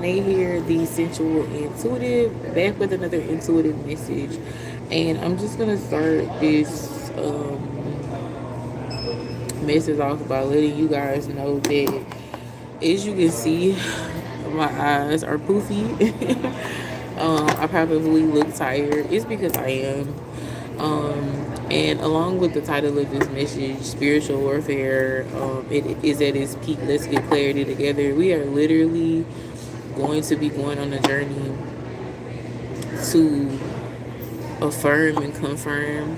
Monae here, the Sensual Intuitive, back with another intuitive message. And I'm just going to start this message off by letting you guys know that, as you can see, my eyes are poofy. I probably look tired. It's because I am. And along with the title of this message, Spiritual Warfare, it is at its peak. Let's get clarity together. We are literally going to be going on a journey to affirm and confirm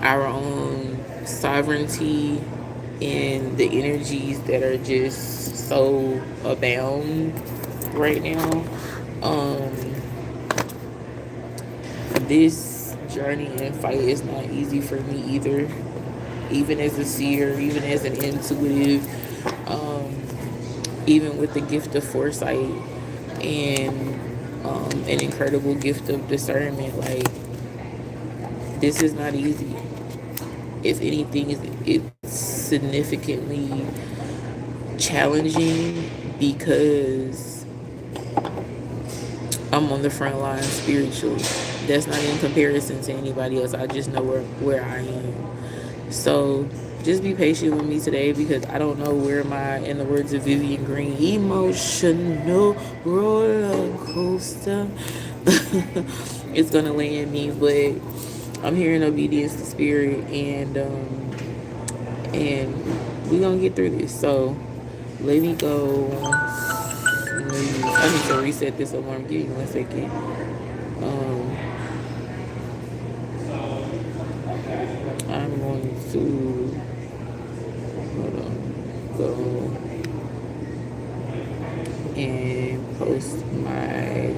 our own sovereignty and the energies that are just so abound right now. This journey and fight is not easy for me either, even as a seer, even as an intuitive, even with the gift of foresight and an incredible gift of discernment. Like, this is not easy. If anything, it's significantly challenging because I'm on the front line spiritually. That's not in comparison to anybody else. I just know where I am. So just be patient with me today because I don't know where my, in the words of Vivian Green, emotional roller coaster it's gonna land me. But I'm here in obedience to spirit, and we gonna get through this. So let me go. I need to reset this alarm. Give me 1 second. I'm going to hold on, go and post my.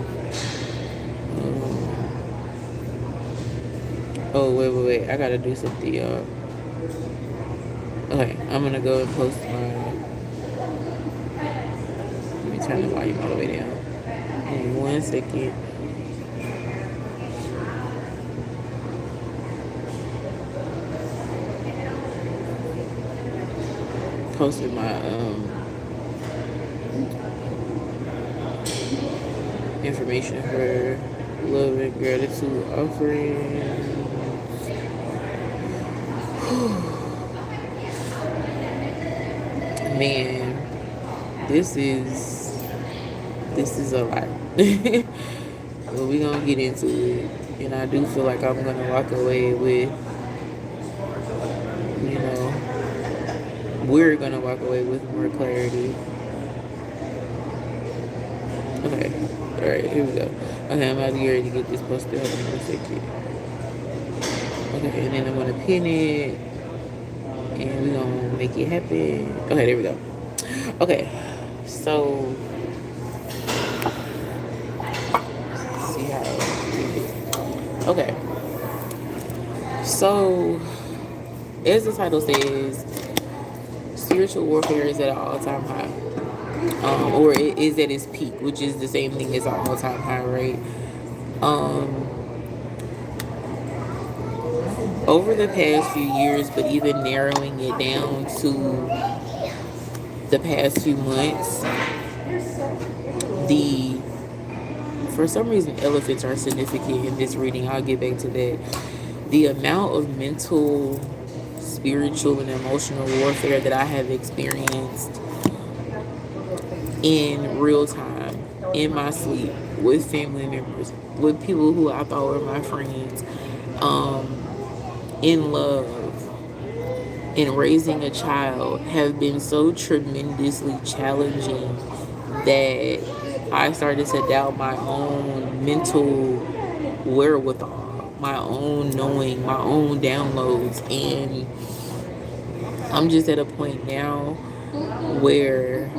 Oh wait! I gotta do something, y'all. Okay, I'm gonna go and post my. Let me turn the volume all the way down. Give me 1 second. Posted my information for love and gratitude offering. Man, this is a lot. But we gonna get into it, and I do feel like I'm gonna walk away with, you know, we're gonna walk away with more clarity. Okay, all right, here we go. Okay, I'm about to get ready to get this posted. Hold on 1 second. Okay, and then I'm gonna pin it, and we're gonna make it happen. Okay, there we go. Okay, so see how. Okay, so as the title says, spiritual warfare is at an all-time high. Or it is at its peak, which is the same thing as an all-time high, right? Over the past few years, but even narrowing it down to the past few months, for some reason, elephants are significant in this reading. I'll get back to that. The amount of mental, spiritual, and emotional warfare that I have experienced in real time, in my sleep, with family members, with people who I thought were my friends, in love, in raising a child, have been so tremendously challenging that I started to doubt my own mental wherewithal, my own knowing, my own downloads. And I'm just at a point now where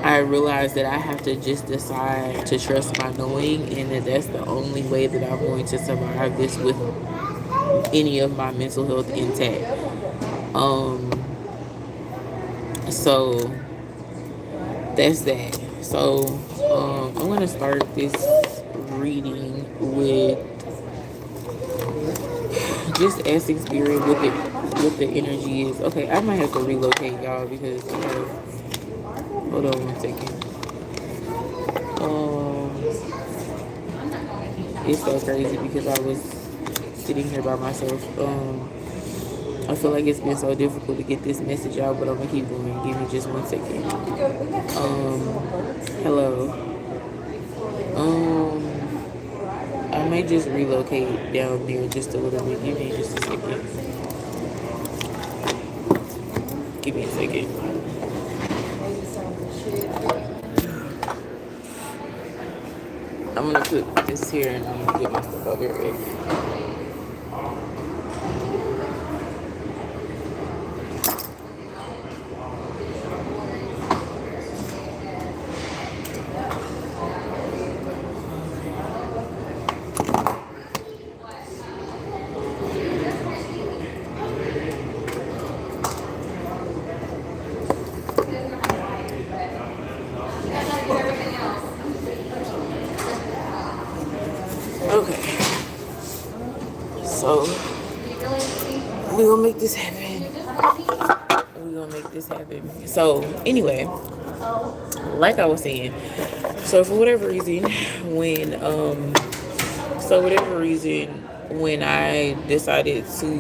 I realize that I have to just decide to trust my knowing, and that that's the only way that I'm going to survive this with any of my mental health intact. So that's that. So I'm gonna start this reading with just asking spirit what the energy is. Okay, I might have to relocate, y'all, because hold on 1 second. it's so crazy because I was sitting here by myself. I feel like it's been so difficult to get this message out, but I'm gonna keep going. Give me just 1 second. Hello. I may just relocate down there just a little bit. Give me just a second. Give me a second. I'm gonna put this here and I'm gonna get my stuff over here. Okay. So we're gonna make this happen. So anyway, like I was saying, so for whatever reason, when I decided to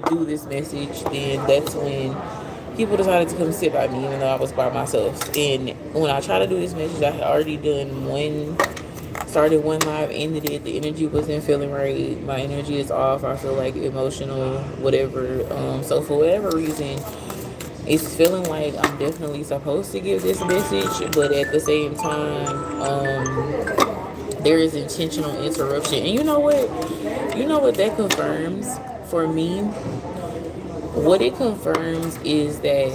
do this message, then that's when people decided to come sit by me, even though I was by myself. And when I tried to do this message, I had already started one live, ended it. The energy wasn't feeling right. My energy is off. I feel like emotional, whatever. So for whatever reason, it's feeling like I'm definitely supposed to give this message, but at the same time, there is intentional interruption. And you know what that confirms for me? What it confirms is that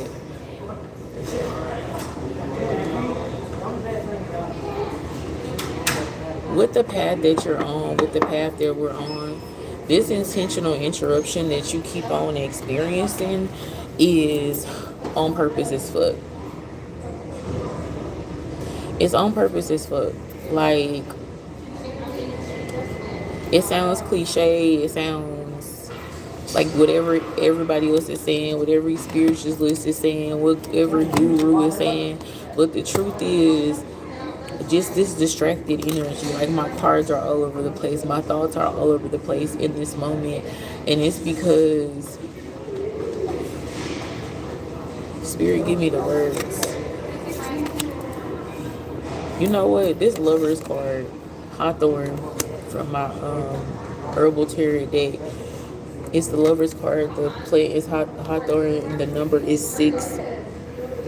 with the path that you're on, with the path that we're on, this intentional interruption that you keep on experiencing is on purpose as fuck. It's on purpose as fuck. Like, it sounds cliche, it sounds like whatever everybody else is saying, whatever spiritualist is saying, whatever guru is saying, but the truth is, just this distracted energy. Like, my cards are all over the place, my thoughts are all over the place in this moment, and it's because Spirit, give me the words. You know what? This Lover's card, Hawthorne, from my Herbal Tarot deck. It's the Lover's card. The play is Hawthorne, and the number is 6.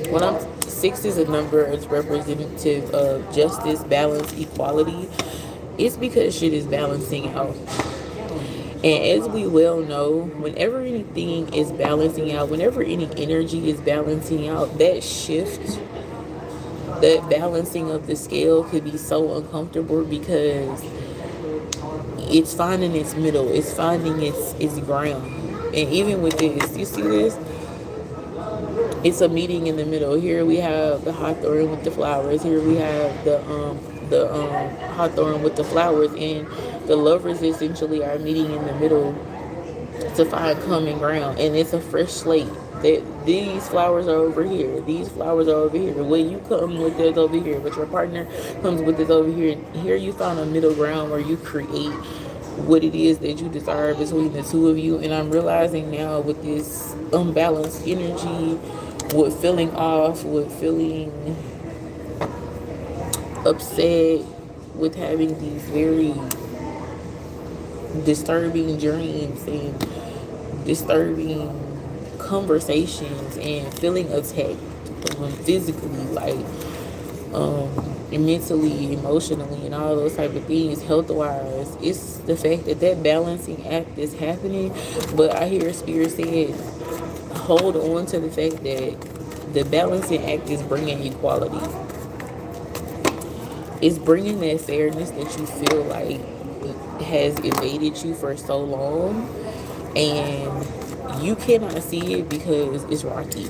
When 6 is a number, it's representative of justice, balance, equality. It's because shit is balancing out. And as we well know, whenever anything is balancing out, whenever any energy is balancing out, that shift, that balancing of the scale could be so uncomfortable because it's finding its middle, it's finding its ground. And even with this, you see this? It's a meeting in the middle. Here we have the Hawthorne with the flowers. Here we have the Hawthorne with the flowers, and the Lovers essentially are meeting in the middle to find common ground. And it's a fresh slate. That these flowers are over here. These flowers are over here. When you come with this over here, but your partner comes with this over here. Here you found a middle ground where you create what it is that you desire between the two of you. And I'm realizing now with this unbalanced energy, with feeling off, with feeling upset, with having these very disturbing dreams and disturbing conversations and feeling attacked physically, like mentally, emotionally, and all those type of things, health-wise. It's the fact that balancing act is happening, but I hear Spirit saying, hold on to the fact that the balancing act is bringing equality. It's bringing that fairness that you feel like has evaded you for so long, and you cannot see it because it's rocky.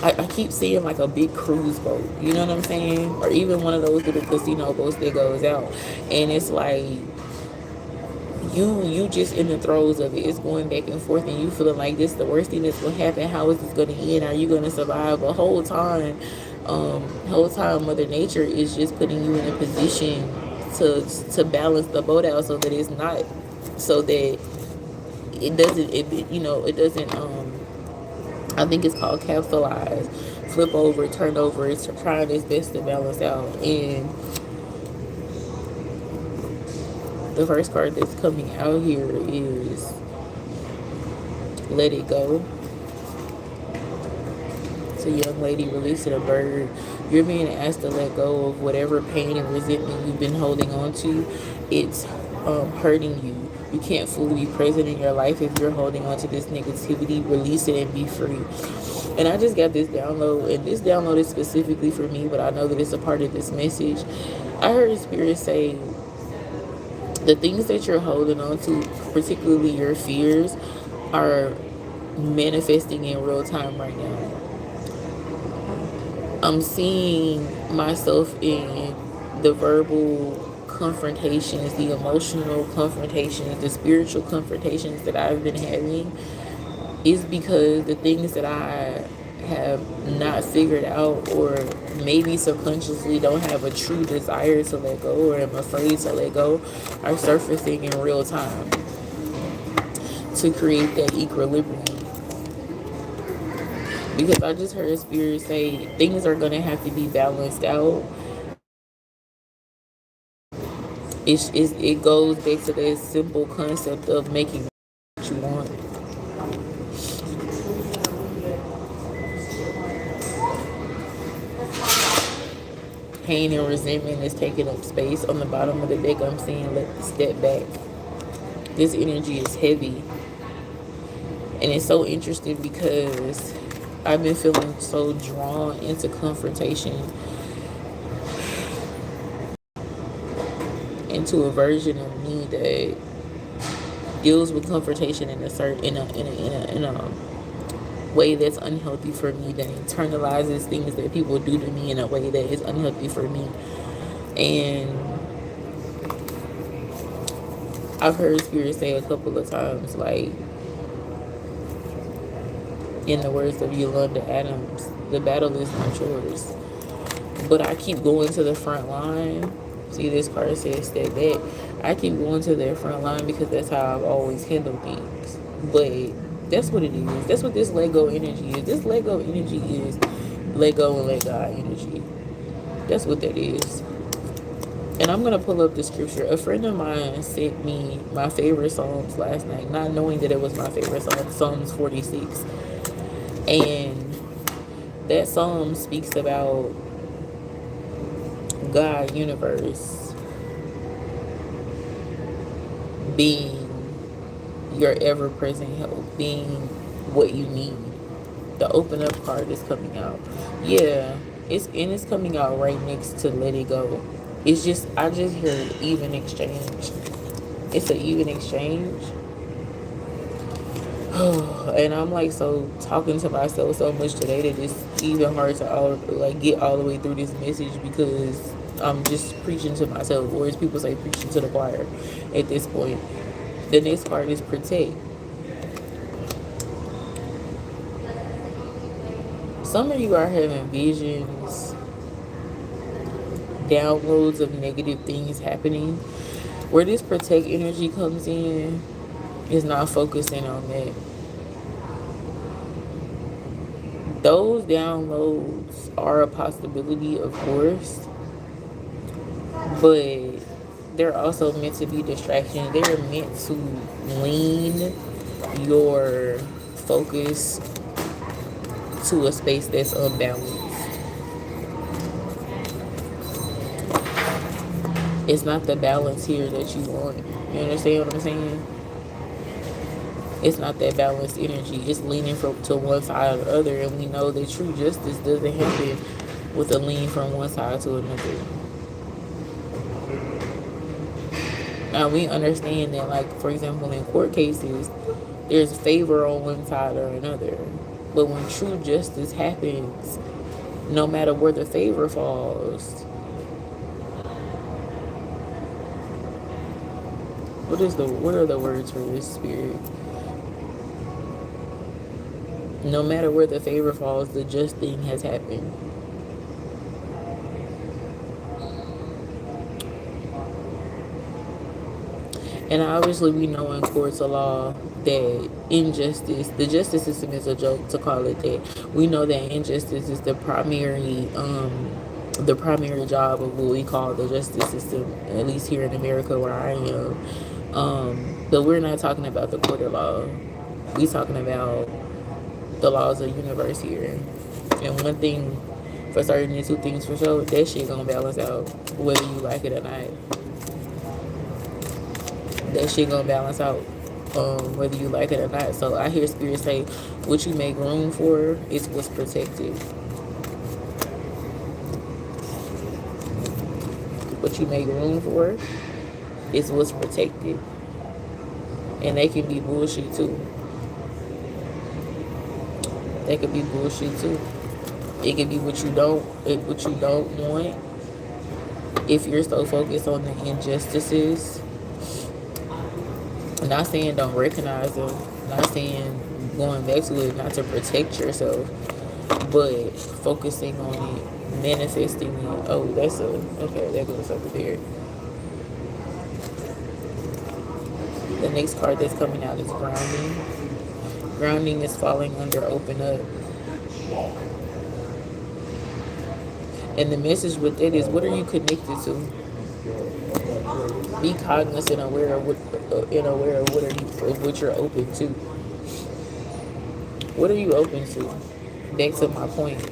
I keep seeing like a big cruise boat, you know what I'm saying? Or even one of those little casino boats that goes out, and it's like you just in the throes of it. It's going back and forth, and you feeling like this is the worst thing that's gonna happen. How is this gonna end? Are you gonna survive? The whole time Mother Nature is just putting you in a position to balance the boat out, so that it's not, so that it doesn't, it doesn't, I think it's called capsulize, flip over, turn over. It's trying its best to balance out. And the first card that's coming out here is let it go. It's a young lady releasing a bird. You're being asked to let go of whatever pain and resentment you've been holding on to. It's hurting you. You can't fully be present in your life if you're holding on to this negativity. Release it and be free. And I just got this download, and this download is specifically for me, but I know that it's a part of this message. I heard Spirit say the things that you're holding on to, particularly your fears, are manifesting in real time right now. I'm seeing myself in the verbal confrontations, the emotional confrontations, the spiritual confrontations that I've been having, is because the things that I have not figured out, or maybe subconsciously don't have a true desire to let go, or am afraid to let go, are surfacing in real time to create that equilibrium. Because I just heard Spirit say things are going to have to be balanced out. It goes back to that simple concept of making what you want. Pain and resentment is taking up space. On the bottom of the deck, I'm seeing let step back. This energy is heavy. And it's so interesting because I've been feeling so drawn into confrontation, into a version of me that deals with confrontation in a way that's unhealthy for me, that internalizes things that people do to me in a way that is unhealthy for me. And I've heard Spirit say a couple of times, like, in the words of Yolanda Adams, the battle is not yours. But I keep going to the front line. See, this card says step back. I keep going to their front line because that's how I've always handled things. But that's what it is. That's what this let go energy is. This let go energy is let go and let God energy. That's what that is. And I'm going to pull up the scripture. A friend of mine sent me my favorite Psalms last night, not knowing that it was my favorite Psalm, Psalms 46. And that Psalm speaks about God, universe, being your ever-present help, being what you need. The open up card is coming out. Yeah, it's coming out right next to let it go. It's just, I just heard even exchange. It's an even exchange. And I'm like, so talking to myself so much today that it's even hard to get all the way through this message, because I'm just preaching to myself, or as people say, preaching to the choir at this point. The next part is protect. Some of you are having visions, downloads of negative things happening. Where this protect energy comes in is not focusing on that. Those downloads are a possibility, of course, but they're also meant to be distractions. They're meant to lean your focus to a space that's unbalanced. It's not the balance here that you want. You understand what I'm saying? It's not that balanced energy. It's leaning to one side or the other, and we know that true justice doesn't happen with a lean from one side to another. Now, we understand that, like, for example, in court cases, there's favor on one side or another. But when true justice happens, no matter where the favor falls, what are the words for this, Spirit? No matter where the favor falls, the just thing has happened. And obviously, we know in courts of law that injustice, the justice system is a joke to call it that. We know that injustice is the primary job of what we call the justice system, at least here in America where I am. But we're not talking about the court of law. We talking about the laws of the universe here. And one thing for certain and two things for sure, that shit gonna balance out whether you like it or not. That shit gonna balance out whether you like it or not. So I hear Spirit say, what you make room for is what's protected. What you make room for is what's protected. And they can be bullshit too. They could be bullshit too. It could be what you don't want. If you're so focused on the injustices, I'm not saying don't recognize them. I'm not saying going back to it not to protect yourself, but focusing on it, manifesting it. Oh, okay. That goes over there. The next card that's coming out is grounding. Grounding is falling under open up. And the message with it is, what are you connected to? Be cognizant, aware of what you're open to. What are you open to? Back to my point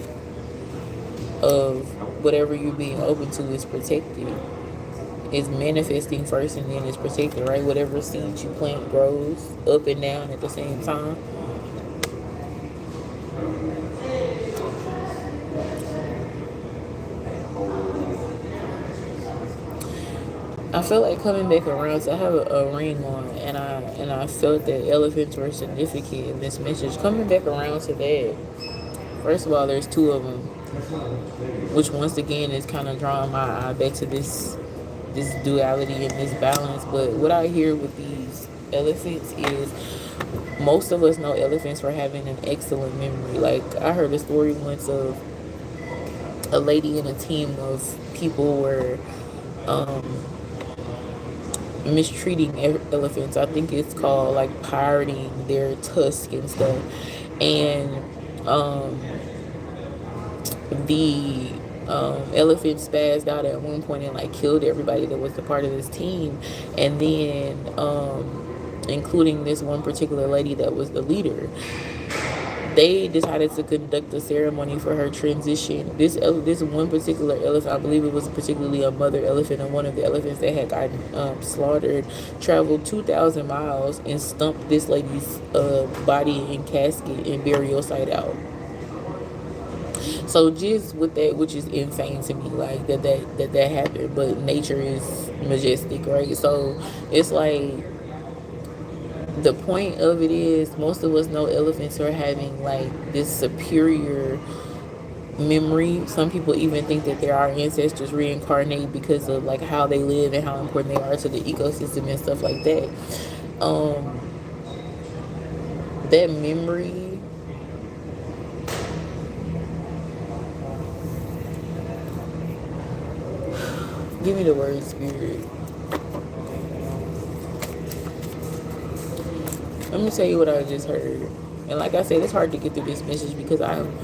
of whatever you're being open to is protected. It's manifesting first and then it's protected, right? Whatever seed you plant grows up and down at the same time. I feel like coming back around, so I have a ring on, and I felt that elephants were significant in this message. Coming back around to that, first of all, there's two of them, which once again is kind of drawing my eye back to this duality and this balance. But what I hear with these elephants is most of us know elephants for having an excellent memory. Like, I heard a story once of a lady and a team of people were mistreating elephants. I think it's called like pirating their tusk and stuff. And the elephant spazzed out at one point and like killed everybody that was a part of this team. And then including this one particular lady that was the leader, they decided to conduct a ceremony for her transition. This one particular elephant, I believe it was particularly a mother elephant, and one of the elephants that had gotten slaughtered, traveled 2,000 miles and stumped this lady's body and casket and burial site out. So just with that, which is insane to me, like that happened. But nature is majestic, right? So it's like, the point of it is, most of us know elephants are having like this superior memory. Some people even think that they're our ancestors reincarnate because of like how they live and how important they are to the ecosystem and stuff like that. That memory, give me the word, Spirit. Let me tell you what I just heard. And like I said, it's hard to get through this message because I'm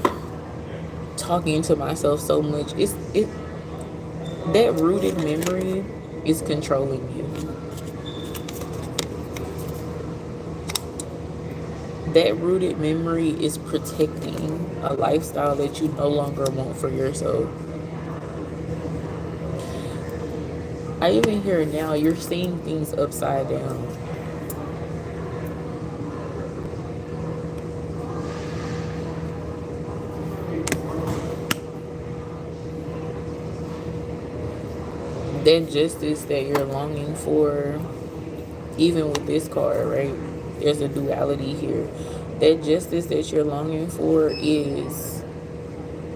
talking to myself so much. That rooted memory is controlling you. That rooted memory is protecting a lifestyle that you no longer want for yourself. I even hear now you're seeing things upside down. That justice that you're longing for, even with this card, right? There's a duality here. That justice that you're longing for is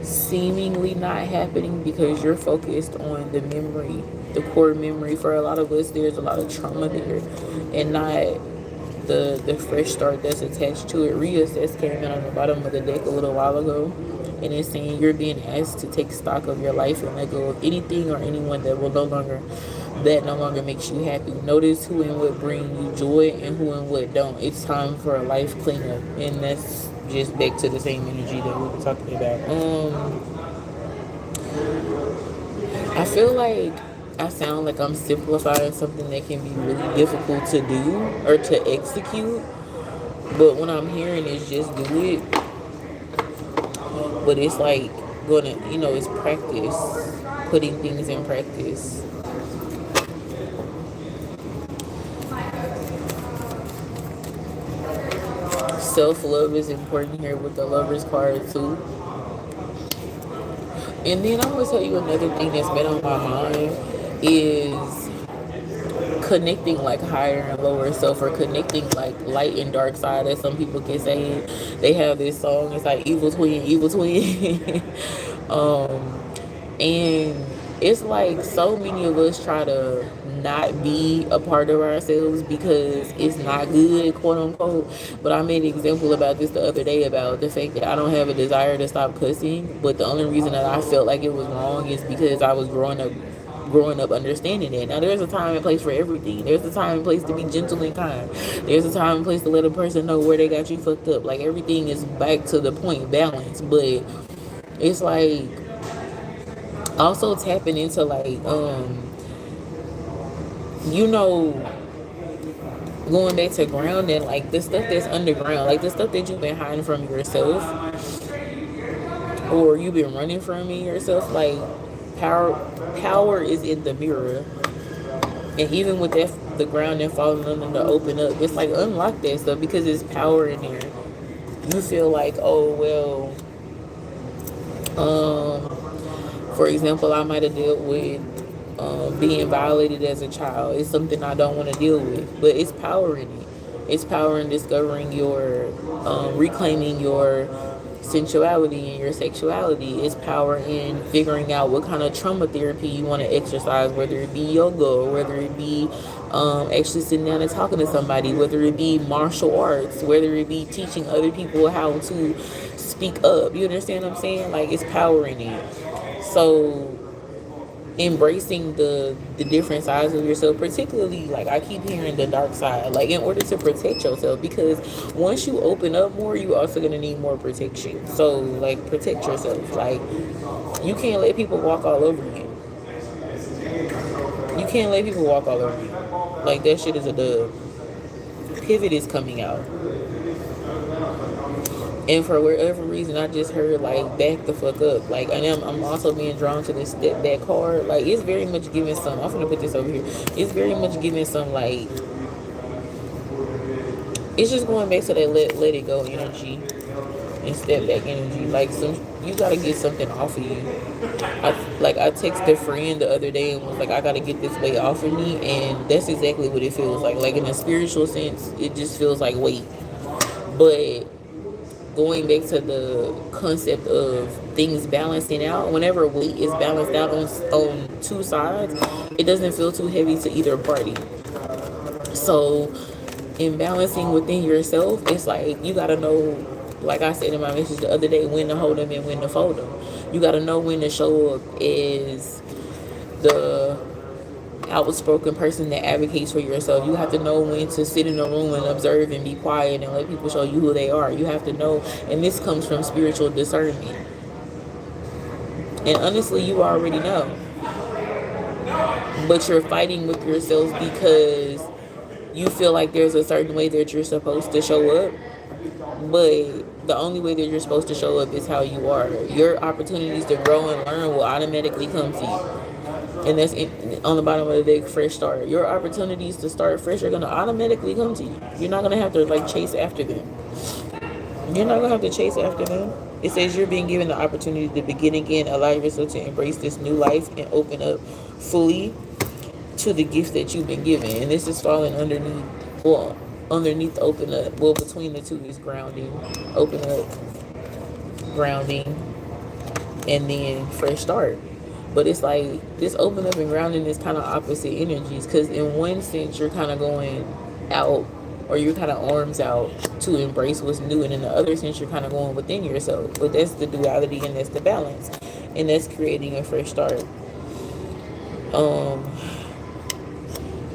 seemingly not happening because you're focused on the memory, the core memory. For a lot of us, there's a lot of trauma there, and not the fresh start that's attached to it. Reassess came in on the bottom of the deck a little while ago, and it's saying you're being asked to take stock of your life and let go of anything or anyone that will no longer that no longer makes you happy. Notice who and what bring you joy and who and what don't. It's time for a life cleanup, and that's just back to the same energy that we were talking about. I feel like I sound like I'm simplifying something that can be really difficult to do or to execute, but what I'm hearing is just do it. But it's like gonna, it's practice, putting things in practice. Self-love is important here with the Lover's card too. And then I'm gonna tell you another thing that's been on my mind is connecting like higher and lower self, or connecting like light and dark side, as some people can say. They have this song, it's like evil twin, evil twin. And it's like so many of us try to not be a part of ourselves because it's not good, quote unquote. But I made an example about this the other day about the fact that I don't have a desire to stop cussing, but the only reason that I felt like it was wrong is because I was growing up understanding it. Now there's a time and place for everything. There's a time and place to be gentle and kind. There's a time and place to let a person know where they got you fucked up. Like everything is back to the point, balance. But it's like also tapping into like going back to grounding, like the stuff that's underground, like the stuff that you've been hiding from yourself, or you've been running from in yourself. Like power is in the mirror, and even with that, the ground and falling under to open up, it's like unlock that stuff because there's power in there. You feel like, oh well, for example, I might have dealt with being violated as a child. It's something I don't want to deal with, but it's power in it. It's power in discovering your, reclaiming your sensuality and your sexuality. It's power in figuring out what kind of trauma therapy you want to exercise, whether it be yoga or whether it be actually sitting down and talking to somebody, whether it be martial arts, whether it be teaching other people how to speak up. You understand what I'm saying? Like, it's power in it. So embracing the different sides of yourself, particularly like I keep hearing the dark side, like in order to protect yourself, because once you open up more, you also gonna need more protection. So like protect yourself. Like you can't let people walk all over you. You can't let people walk all over you. Like that shit is a dub. Pivot is coming out. And for whatever reason, I just heard like back the fuck up. Like, and I'm also being drawn to this step back card. Like, it's very much giving some. I'm gonna put this over here. It's very much giving some like. It's just going back to that let it go energy and step back energy. Like you gotta get something off of you. I texted a friend the other day and was like, I gotta get this weight off of me, and that's exactly what it feels like. Like in a spiritual sense, it just feels like weight, but going back to the concept of things balancing out, whenever weight is balanced out on two sides, it doesn't feel too heavy to either party. So in balancing within yourself, it's like you gotta know, like I said in my message the other day, when to hold them and when to fold them. You gotta know when to show up as the outspoken person that advocates for yourself. You have to know when to sit in a room and observe and be quiet and let people show you who they are. You have to know, and this comes from spiritual discernment. And honestly, you already know. But you're fighting with yourself because you feel like there's a certain way that you're supposed to show up. But the only way that you're supposed to show up is how you are. Your opportunities to grow and learn will automatically come to you. And that's on the bottom of the deck, fresh start. Your opportunities to start fresh are going to automatically come to you. You're not going to have to like chase after them. You're not going to have to chase after them. It says you're being given the opportunity to begin again. Allow yourself to embrace this new life and open up fully to the gifts that you've been given. And this is falling underneath, well, underneath open up. Well, between the two is grounding. Open up, grounding, and then fresh start. But it's like this open up and grounding is kind of opposite energies, because in one sense you're kind of going out, or you're kind of arms out to embrace what's new, and in the other sense you're kind of going within yourself. But that's the duality and that's the balance, and that's creating a fresh start.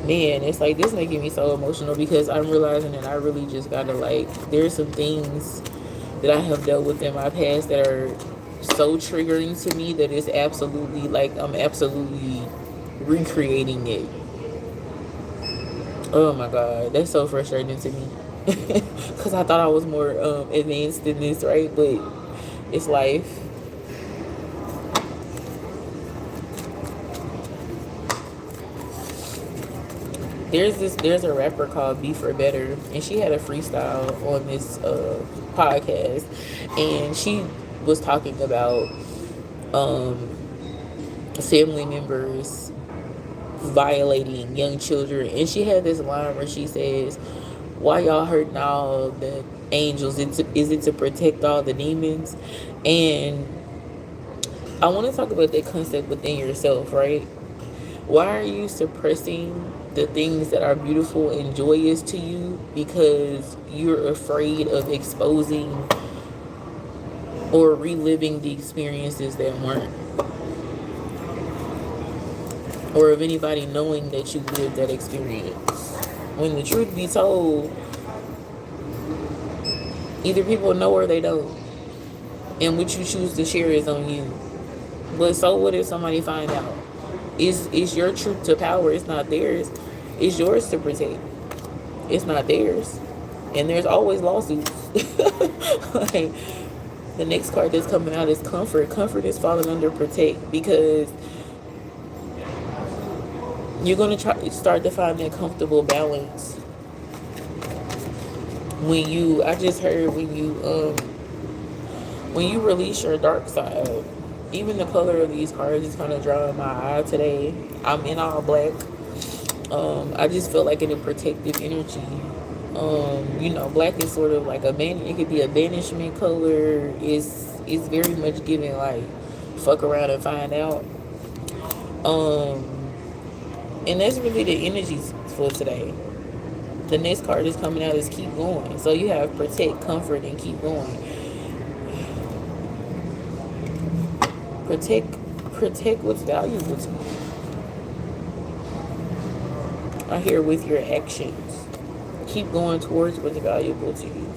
Man, it's like this making me so emotional because I'm realizing that I really just gotta like, there's some things that I have dealt with in my past that are so triggering to me that it's absolutely like I'm absolutely recreating it. Oh my god, that's so frustrating to me. Because I thought I was more advanced in this, right? But it's life. There's a rapper called Be For Better, and she had a freestyle on this podcast, and she was talking about um, family members violating young children, and she had this line where she says, "Why y'all hurting all the angels? Is it to protect all the demons?" And I want to talk about that concept within yourself, right? Why are you suppressing the things that are beautiful and joyous to you because you're afraid of exposing or reliving the experiences that weren't, or of anybody knowing that you lived that experience? When the truth be told, either people know or they don't, and what you choose to share is on you. But so what if somebody find out? Is your truth to power? It's not theirs. It's yours to protect. It's not theirs. And there's always lawsuits. Like, the next card that's coming out is comfort. Comfort is falling under protect, because you're going to try start to find that comfortable balance when you, I just heard, when you release your dark side. Even the color of these cards is kind of drawing my eye today. I'm in all black. I just feel like in a protective energy. Black is sort of like it could be a banishment color. It's very much giving like fuck around and find out. And that's really the energies for today. The next card is coming out is keep going. So you have protect, comfort, and keep going. Protect what's valuable to you. I hear with your actions. Keep going towards what's valuable to you.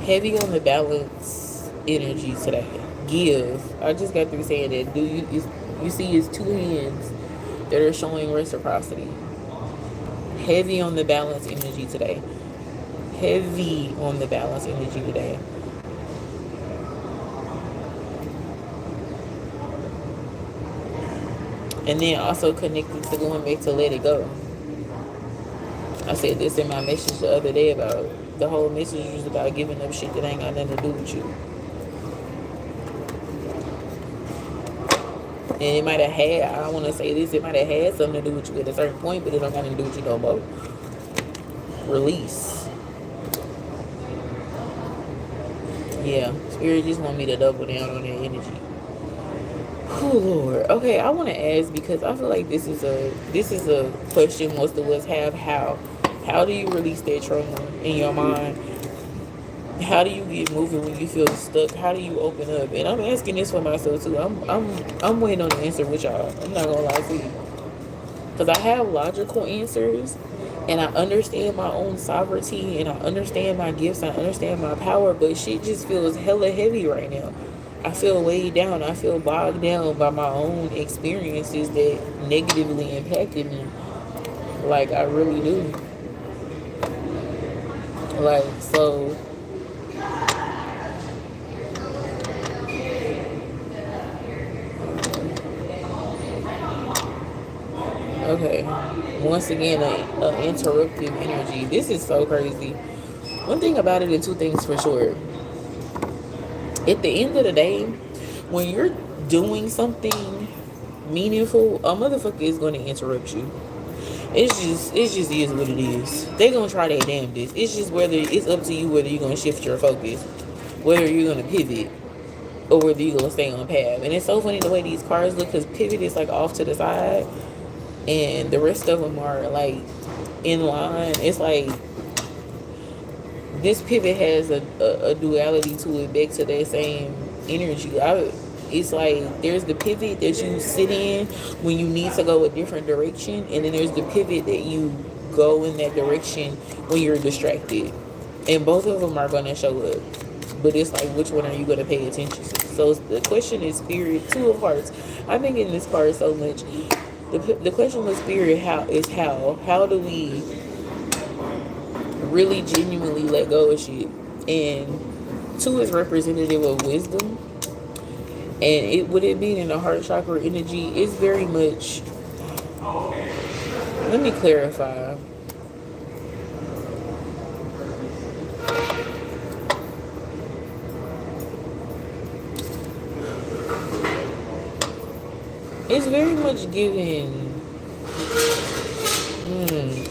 Heavy on the balance energy today. Give. I just got through saying that. You see his two hands that are showing reciprocity. Heavy on the balance energy today. Heavy on the balance energy today. And then also connected to going back to let it go. I said this in my message the other day about the whole message was about giving up shit that ain't got nothing to do with you. And it might have had, I don't want to say this, it might have had something to do with you at a certain point, but it don't got nothing to do with you no more. Release. Yeah, Spirit just want me to double down on that energy. Oh Lord. Okay, I want to ask, because I feel like this is a question most of us have. How do you release that trauma in your mind? How do you get moving when you feel stuck? How do you open up? And I'm asking this for myself too. I'm waiting on the answer with y'all. I'm not gonna lie to you, because I have logical answers, and I understand my own sovereignty, and I understand my gifts, I understand my power, but shit just feels hella heavy right now. I feel weighed down. I feel bogged down by my own experiences that negatively impacted me. Like, I really do. Like, so okay. Once again, a interruptive energy. This is so crazy. One thing about it, and two things for sure. At the end of the day, when you're doing something meaningful, a motherfucker is going to interrupt you. It just is what it is. They gonna try their damnedest. It's just whether it's up to you whether you're gonna shift your focus, whether you're gonna pivot, or whether you're gonna stay on path. And it's so funny the way these cards look, because pivot is like off to the side, and the rest of them are like in line. It's like this pivot has a duality to it, back to that same energy. It's like there's the pivot that you sit in when you need to go a different direction, and then there's the pivot that you go in that direction when you're distracted. And both of them are going to show up. But it's like, which one are you going to pay attention to? So the question is Spirit, Two of Hearts. I'm thinking this card so much. The question with Spirit how do we really genuinely let go of shit? And two is representative of wisdom. And with it being in the heart chakra energy, it's very much, let me clarify. It's very much given,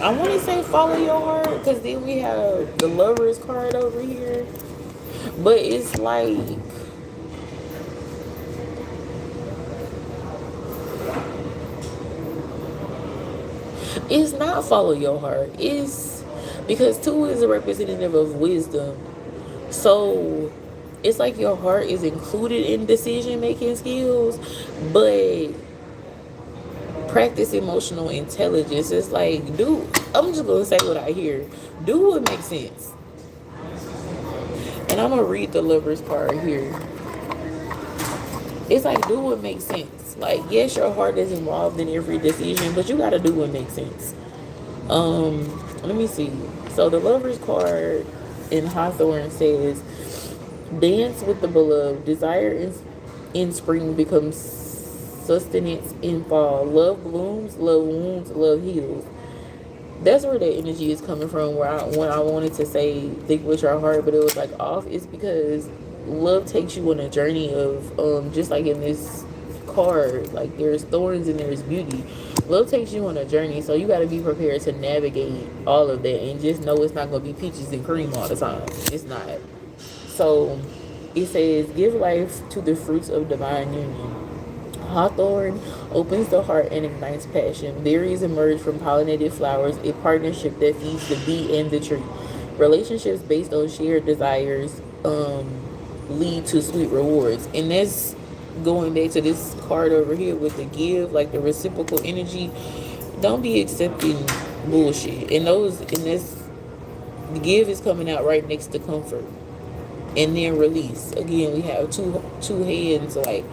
I want to say follow your heart, because then we have the Lovers card over here. But it's like, it's not follow your heart. It's because two is a representative of wisdom. So it's like your heart is included in decision making skills, but practice emotional intelligence. It's like, I'm just gonna say what I hear. Do what makes sense. And I'm gonna read the Lovers card here. It's like, do what makes sense. Like, yes, your heart is involved in every decision, but you gotta do what makes sense. Let me see. So the Lovers card in Hawthorne says, dance with the beloved. Desire in spring becomes sustenance in fall. Love blooms, love wounds, love heals. That's where the energy is coming from. When I wanted to say think with your heart, but it was like off. It's because love takes you on a journey of just like in this card, like there's thorns and there's beauty. Love takes you on a journey, so you got to be prepared to navigate all of that, and just know it's not going to be peaches and cream all the time. It's not. So it says, give life to the fruits of divine union. Hawthorn opens the heart and ignites passion. Berries emerge from pollinated flowers, a partnership that feeds the bee and the tree. Relationships based on shared desires lead to sweet rewards. And that's going back to this card over here with the give, like the reciprocal energy. Don't be accepting bullshit. And this, the give is coming out right next to comfort. And then release. Again, we have two hands, like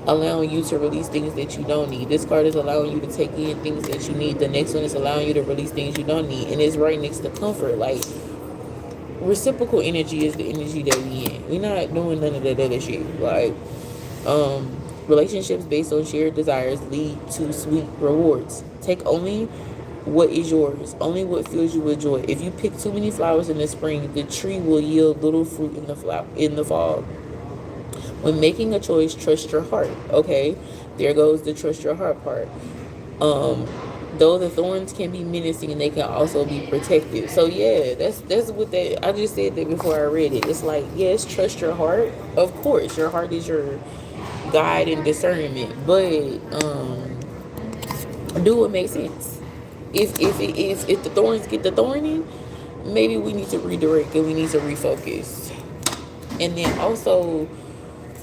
allowing you to release things that you don't need. This card is allowing you to take in things that you need. The next one is allowing you to release things you don't need. And it's right next to comfort. Like, reciprocal energy is the energy that we in. We're not doing none of that other shit. Like, relationships based on shared desires lead to sweet rewards. Take only what is yours, only what fills you with joy. If you pick too many flowers in the spring, the tree will yield little fruit in the fall. When making a choice, trust your heart. Okay, there goes the trust your heart part. Though the thorns can be menacing, they can also be protective. So yeah, that's what that. I just said that before I read it. It's like, yes, trust your heart. Of course, your heart is your guide and discernment, but do what makes sense. If the thorns get the thorny, maybe we need to redirect and we need to refocus. And then also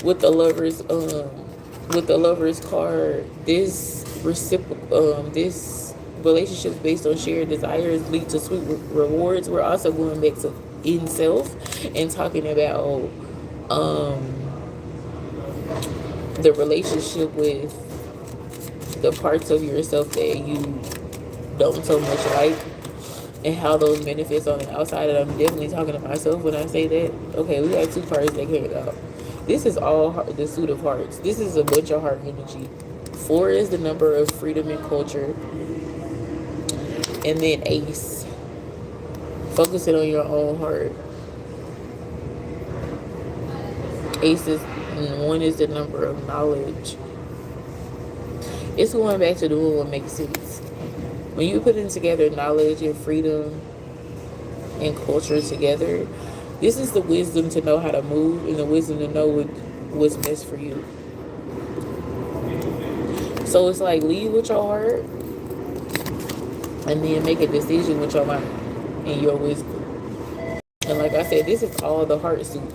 with the lovers card, this relationships based on shared desires lead to sweet rewards. We're also going back to in self and talking about the relationship with the parts of yourself that you don't so much like, and how those manifest on the outside. And I'm definitely talking to myself when I say that. Okay, we have two cards that came out. This is all the suit of hearts. This is a bunch of heart energy. 4 is the number of freedom and culture. And then Ace, focusing on your own heart. Ace is 1 is the number of knowledge. It's going back to doing what makes sense. When you putting together knowledge and freedom and culture together, this is the wisdom to know how to move and the wisdom to know what's best for you. So it's like, lead with your heart and then make a decision with your mind and your wisdom. And like I said, this is all the heart suit.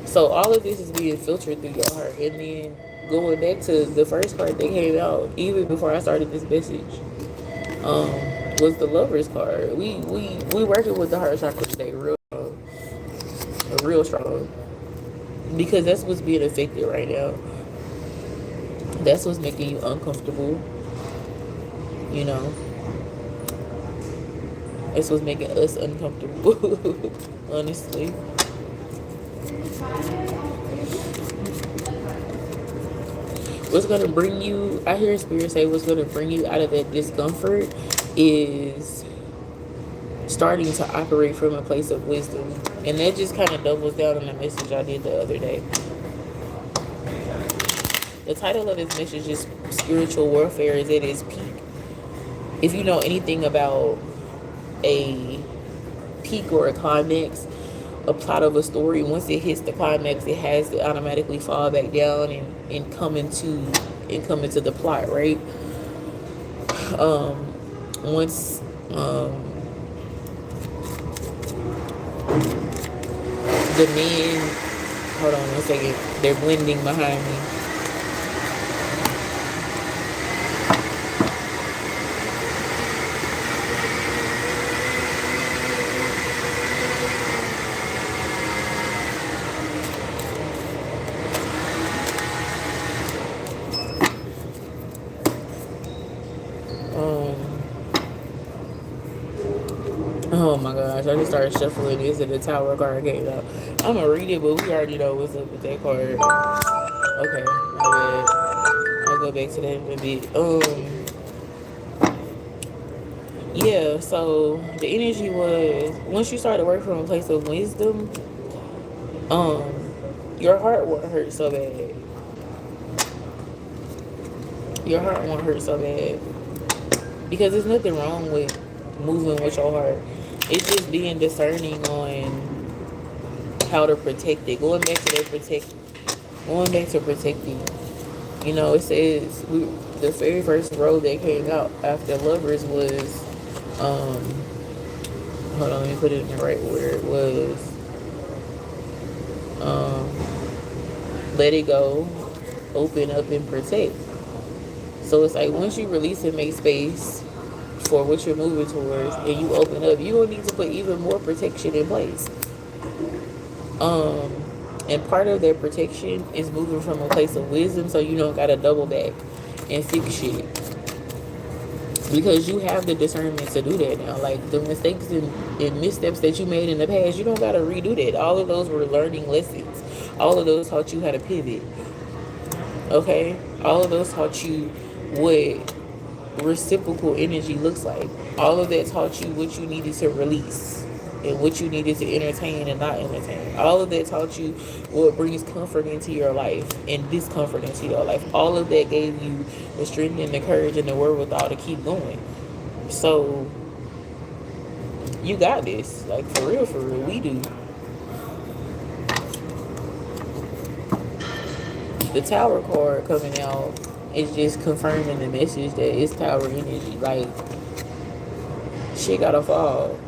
So all of this is being filtered through your heart. And then going back to the first card that came out, even before I started this message, um, was the Lover's card. We working with the heart chakra today, real strong, because that's what's being affected right now. That's what's making you uncomfortable. You know, that's what's making us uncomfortable. Honestly. What's going to bring you, I hear Spirit say, what's going to bring you out of that discomfort is starting to operate from a place of wisdom. And that just kind of doubles down on the message I did the other day. The title of this message is Spiritual Warfare is at its peak. If you know anything about a peak or a climax, a plot of a story, once it hits the climax, it has to automatically fall back down and come into the plot, right? Once the men, hold on 1 second, they're blending behind me. Oh my gosh, I just started shuffling this and the Tower card came out. I'm gonna read it, but we already know what's up with that card. Okay, my bad. I'll go back to that in a bit. Yeah, so the energy was, once you start to work from a place of wisdom, your heart won't hurt so bad. Your heart won't hurt so bad. Because there's nothing wrong with moving with your heart. It's just being discerning on how to protect it. Going back to protecting. You know, it says the very first road that came out after Lovers was hold on, let me put it in the right order. It was let it go, open up, and protect. So it's like once you release and make space for what you're moving towards and you open up, you're gonna need to put even more protection in place. And part of that protection is moving from a place of wisdom, so you don't gotta double back and fix shit. Because you have the discernment to do that now. Like the mistakes and missteps that you made in the past, you don't gotta redo that. All of those were learning lessons. All of those taught you how to pivot. Okay? All of those taught you what reciprocal energy looks like. All of that taught you what you needed to release and what you needed to entertain and not entertain. All of that taught you what brings comfort into your life and discomfort into your life. All of that gave you the strength and the courage and the wherewithal to keep going. So you got this. Like for real, we do. The Tower card coming out is just confirming the message that it's Tower energy. Like shit gotta fall.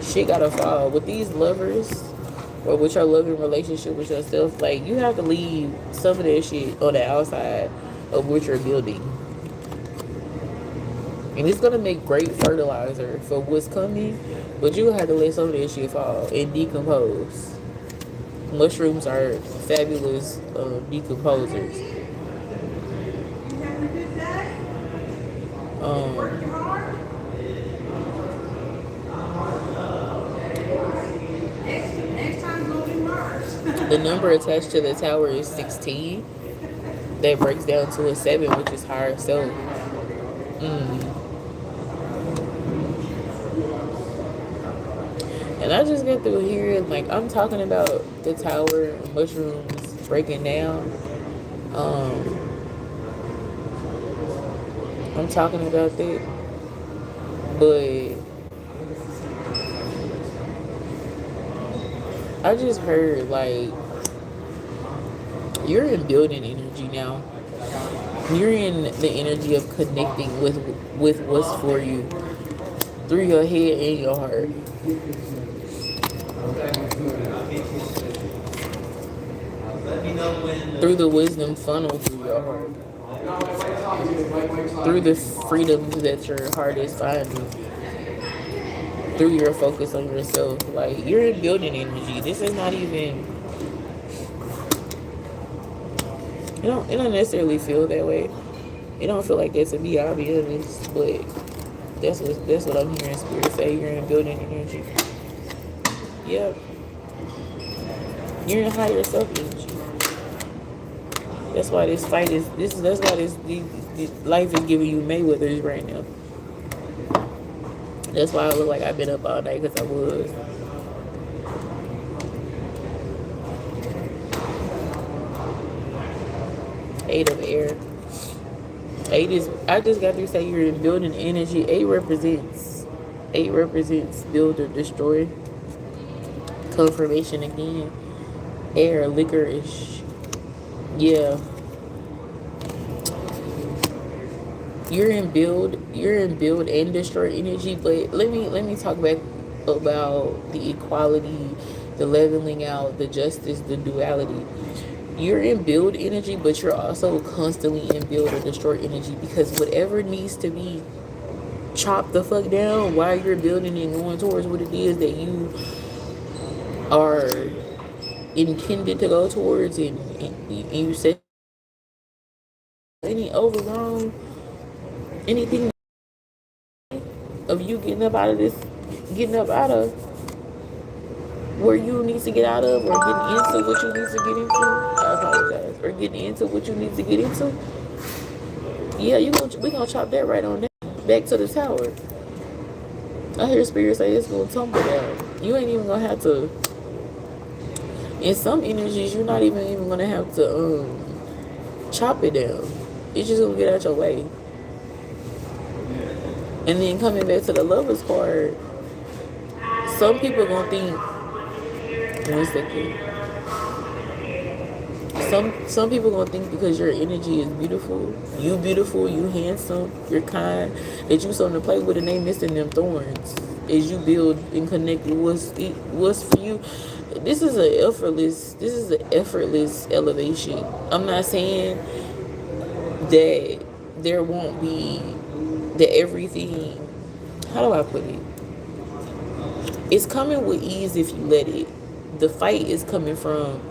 Shit gotta fall. With these lovers, or with your loving relationship with yourself, like you have to leave some of that shit on the outside of what you're building. And it's gonna make great fertilizer for what's coming, but you have to let some of that shit fall and decompose. Mushrooms are fabulous decomposers. The number attached to the Tower is 16. That breaks down to a 7, which is higher self. And I just get through here, like I'm talking about the Tower, mushrooms breaking down. I'm talking about that, but I just heard like you're in building energy now. You're in the energy of connecting with what's for you through your head and your heart. through the wisdom funnel through your heart, through the freedoms that your heart is finding, through your focus on yourself. Like, you're in building energy. This is not even, it don't necessarily feel that way. It don't feel like that to me, I'll be honest, but that's what I'm hearing Spirit say. You're in building energy. Yep. You're in higher self energy. That's why this fight is that's why this life is giving you Mayweathers right now. That's why I look like I've been up all night, because I was. Eight of air. Eight is, I just got to say, you're in building energy. Eight represents build or destroy. Confirmation again. Air, licorice. Yeah. You're in build and destroy energy. But let me talk back about the equality, the leveling out, the justice, the duality. You're in build energy, but you're also constantly in build or destroy energy, because whatever needs to be chopped the fuck down while you're building and going towards what it is that you are intended to go towards, and you set any overgrown anything of you getting up out of where you need to get out of, or getting into what you need to get into. I apologize. Or getting into what you need to get into. Yeah, we gonna chop that right on down. Back to the tower. I hear Spirit say it's gonna tumble down. You ain't even gonna have to. In some energies, you're not even gonna have to chop it down. It's just gonna get out your way. And then coming back to the Lovers card, some people gonna think. One second. Some people gonna think because your energy is beautiful, you handsome, you're kind, that you something to play with, and they missing them thorns as you build and connect with what's for you. This is an effortless elevation. I'm not saying that there won't be that everything. How do I put it? It's coming with ease if you let it. The fight is coming from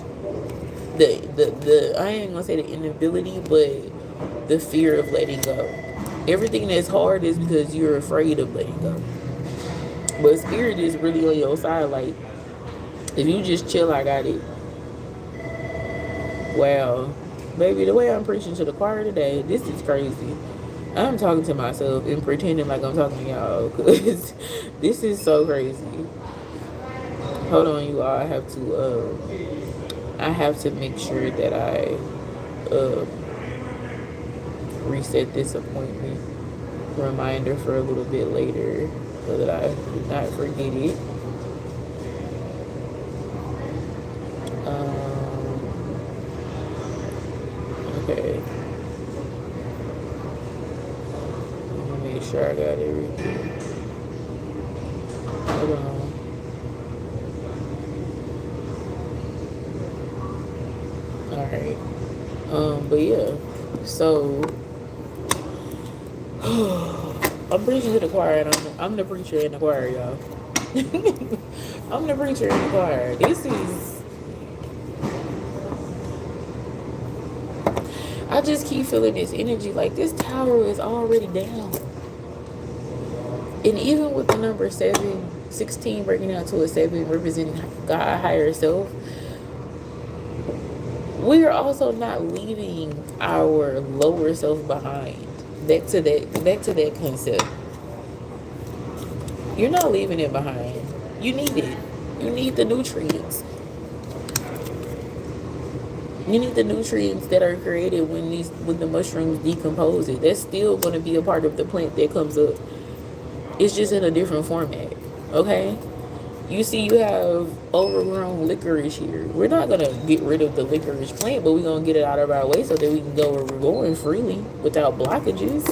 the I ain't gonna say the inability, but the fear of letting go. Everything that's hard is because you're afraid of letting go. But Spirit is really on your side. Like, if you just chill, I got it. Wow. Baby, the way I'm preaching to the choir today, this is crazy. I'm talking to myself and pretending like I'm talking to y'all, because this is so crazy. Hold on, you all. I have to make sure that I reset this appointment reminder for a little bit later, so that I do not forget it. Okay. Let me make sure I got everything. Hold on. Alright. But yeah. So I'm preaching to the choir, and I'm the preacher in the choir, y'all. I'm the preacher in the choir. I just keep feeling this energy, like this tower is already down. And even with the number 16 breaking down to a 7, representing God, higher self, we are also not leaving our lower self behind. Back to that concept. You're not leaving it behind. You need it. You need the nutrients. You need the nutrients that are created when the mushrooms decompose it. That's still going to be a part of the plant that comes up. It's just in a different format. Okay? You see, you have overgrown licorice here. We're not going to get rid of the licorice plant, but we're going to get it out of our way so that we can go where we're going freely without blockages.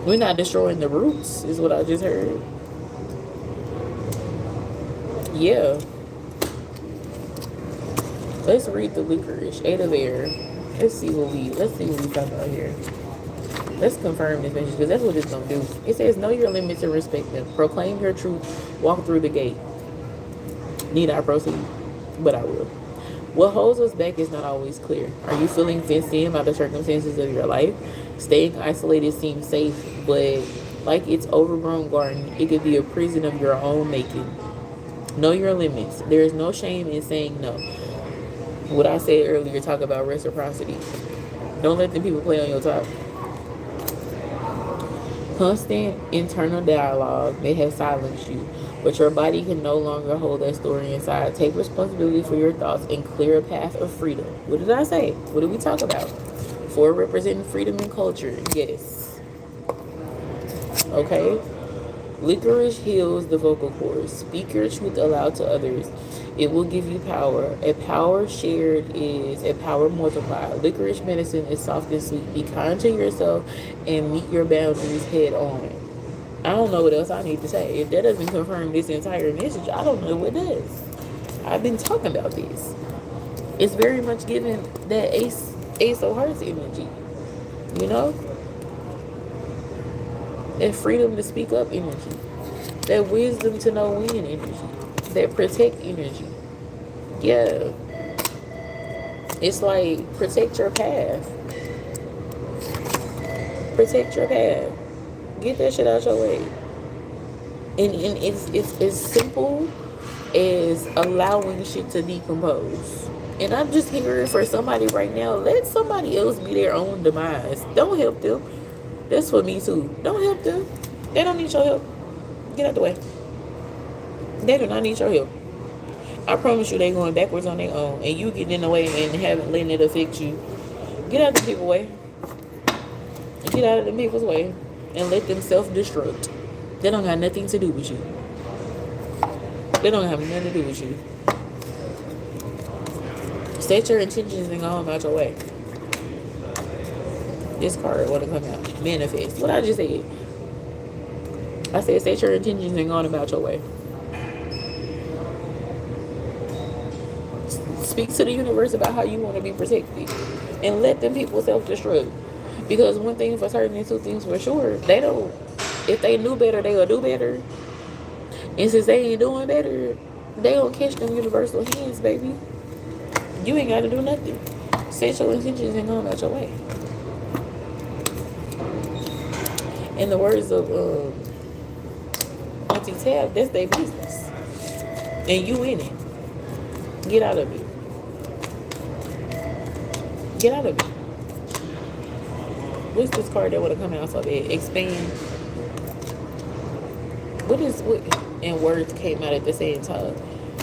We're not destroying the roots, is what I just heard. Yeah. Let's read the licorice. 8 of air. Let's see what we talk about here. Let's confirm this message because that's what it's gonna do. It says, know your limits and respect them. Proclaim your truth. Walk through the gate. Need I proceed? But I will. What holds us back is not always clear. Are you feeling fenced in by the circumstances of your life? Staying isolated seems safe, but like it's overgrown garden, it could be a prison of your own making. Know your limits. There is no shame in saying no. What I said earlier, talk about reciprocity. Don't let the people play on your top. Constant internal dialogue may have silenced you, but your body can no longer hold that story inside. Take responsibility for your thoughts and clear a path of freedom. What did I say? What did we talk about? 4 representing freedom and culture. Yes. Okay. Licorice heals the vocal cords. Speak your truth aloud to others. It will give you power. A power shared is a power multiplied. Licorice medicine is soft and sweet. Be kind to yourself and meet your boundaries head on. I don't know what else I need to say. If that doesn't confirm this entire message, I don't know what does. I've been talking about this. It's very much giving that Ace of Hearts energy. You know? That freedom to speak up energy. That wisdom to know when energy. That protect energy. Yeah. It's like protect your path. Protect your path. Get that shit out your way. And it's as simple as allowing shit to decompose. And I'm just hearing for somebody right now, let somebody else be their own demise. Don't help them. That's for me too. Don't help them. They don't need your help. Get out the way. They do not need your help. I promise you they going backwards on their own. And you getting in the way and haven't letting it affect you. Get out of the people's way. Get out of the people's way. And let them self-destruct. They don't got nothing to do with you. They don't have nothing to do with you. Set your intentions and go on out your way. This card want to come out. Manifest. What I just said. I said set your intentions and go on about your way. Speak to the universe about how you want to be protected. And let them people self-destruct. Because one thing for certain and 2 things for sure, they don't, if they knew better, they would do better. And since they ain't doing better, they don't catch them universal hands, baby. You ain't got to do nothing. Set your intentions and go about your way. In the words of Auntie Tab, that's their business. And you in it. Get out of it. Get out of it. What's this card that would have come out so bad? Expand. What in words came out at the same time?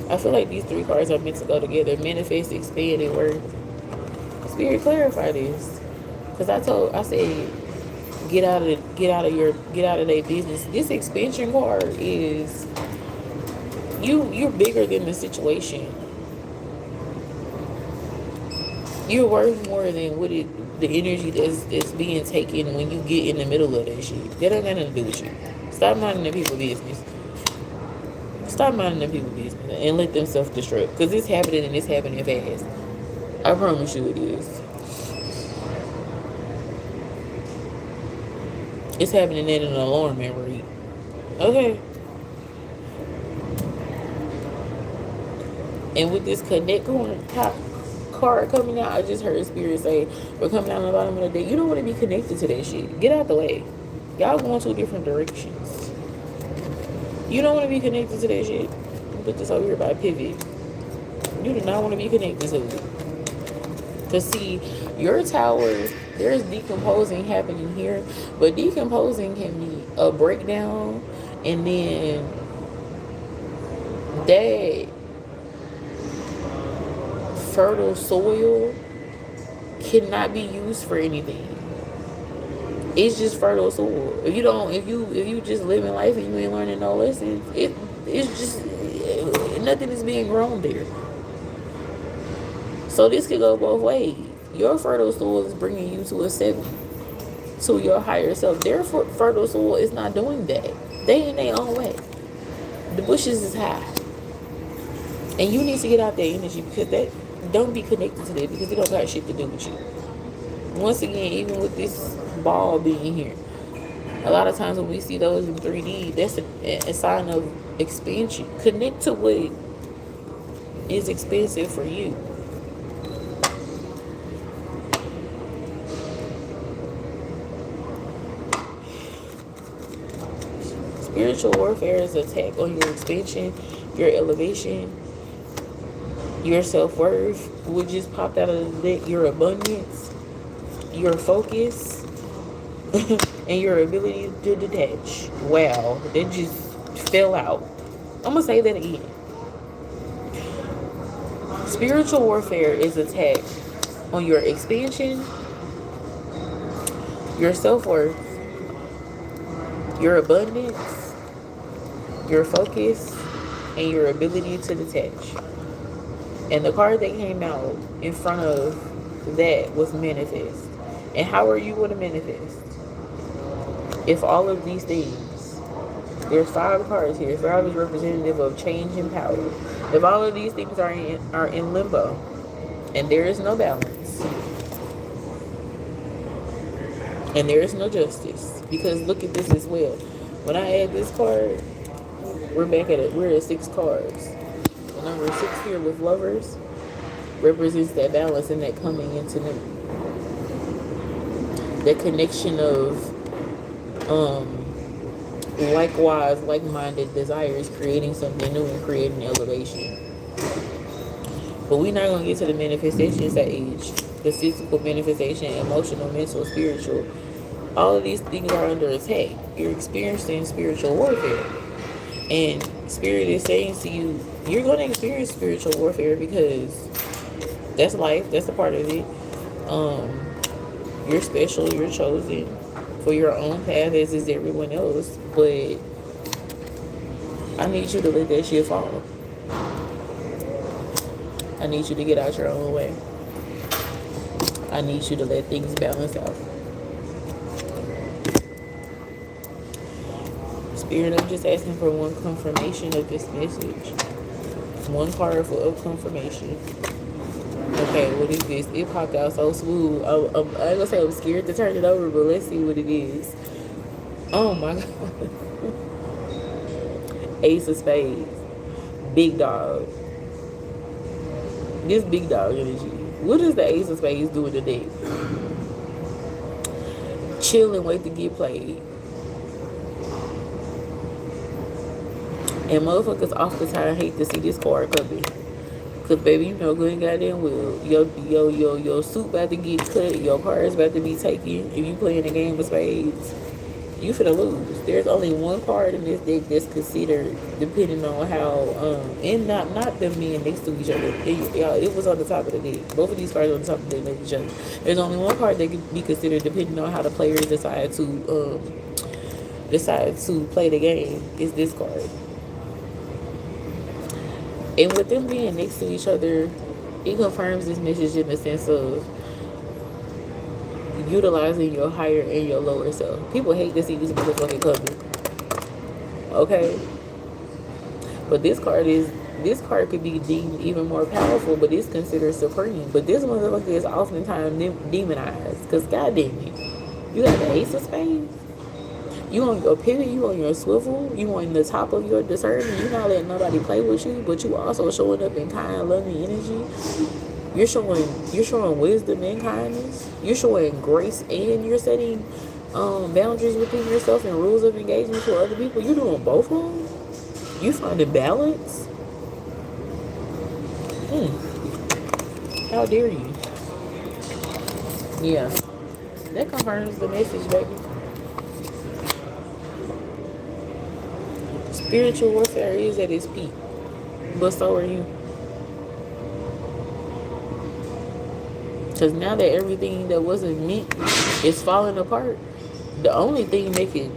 I feel like these 3 cards are meant to go together. Manifest, expand, and word. Spirit, clarify this. Because I said get out of their business. This expansion card is you're bigger than the situation. You're worth more than the energy that's being taken when you get in the middle of that shit. That ain't got nothing to do with you. Stop minding the people's business. Stop minding the people's business and let them self-destruct. Because it's happening and it's happening fast. I promise you it is. It's happening at an alarming rate. Okay. And with this connect card coming out, I just heard Spirit say, we're coming down the bottom of the day. You don't want to be connected to that shit. Get out the way. Y'all going 2 different directions. You don't want to be connected to that shit. Put this over here by pivot. You do not want to be connected to it. Because see, your tower, there's decomposing happening here. But decomposing can be a breakdown. And then that fertile soil cannot be used for anything. It's just fertile soil. If you just living life and you ain't learning no lessons, it's just nothing is being grown there. So this could go both ways. Your fertile soil is bringing you to a 7, to your higher self. Their fertile soil is not doing that. They in their own way. The bushes is high. And you need to get out that energy, because that, don't be connected to that, because it don't got shit to do with you. Once again, even with this ball being here, a lot of times when we see those in 3D, that's a sign of expansion. Connect to what is expensive for you. Spiritual warfare is an attack on your expansion, your elevation, your self-worth, which just popped out of the deck, your abundance, your focus, and your ability to detach. Wow, that just fell out. I'm gonna say that again. Spiritual warfare is attack on your expansion, your self-worth, your abundance, your focus, and your ability to detach. And the card that came out in front of that was manifest. And how are you going to manifest? If all of these things, there's 5 cards here. 5 is representative of change and power. If all of these things are in limbo, and there is no balance, and there is no justice, because look at this as well. When I add this card, we're at 6 cards. The number 6 here with lovers represents that balance and that coming into that connection of likewise, like-minded desires, creating something new and creating elevation. But we're not going to get to the manifestation stage, the physical manifestation, emotional, mental, spiritual. All of these things are under attack. You're experiencing spiritual warfare. And Spirit is saying to you, you're going to experience spiritual warfare, because that's life. That's a part of it. You're special. You're chosen for your own path, as is everyone else. But I need you to let that shit fall. I need you to get out your own way. I need you to let things balance out. Spirit, I'm just asking for one confirmation of this message. One card of confirmation. Okay, what is this? It popped out so smooth. I ain't gonna say I'm scared to turn it over, but let's see what it is. Oh my God. Ace of Spades. Big dog. This big dog energy. What does the Ace of Spades do in the deck? Chill and wait to get played. And motherfuckers off the time hate to see this card coming. Cause baby, you know good and goddamn well, your suit about to get cut, your card's about to be taken. If you playing a game of spades, you finna lose. There's only one card in this deck that's considered, depending on how, and not the men next to each other. It was on the top of the deck. Both of these cards on the top of the deck next to each other. There's only one card that can be considered, depending on how the players decide to play the game. Is this card. And with them being next to each other, it confirms this message in the sense of utilizing your higher and your lower self. People hate to see this motherfucking coming. Okay? But this card could be deemed even more powerful, but it's considered supreme. But this motherfucker is oftentimes demonized. Because goddamn it, you got the Ace of Spades. You on your pivot, you on your swivel, you on the top of your discernment. You're not letting nobody play with you, but you also showing up in kind, loving energy. You're showing wisdom and kindness. You're showing grace, and you're setting boundaries within yourself and rules of engagement for other people. You're doing both of them. You finding balance. How dare you? Yeah, that confirms the message, baby. Spiritual warfare is at its peak, but so are you. Because now that everything that wasn't meant is falling apart, the only thing that can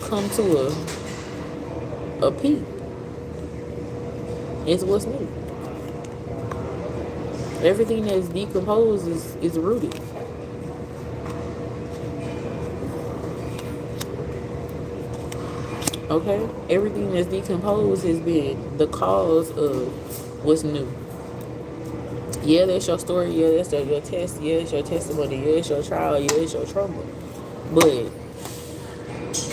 come to a peak is what's new. Everything that's decomposed is rooted. Okay? Everything that's decomposed has been the cause of what's new. Yeah, that's your story. Yeah, that's your test. Yeah, it's your testimony. Yeah, it's your trial. Yeah, it's your trauma. But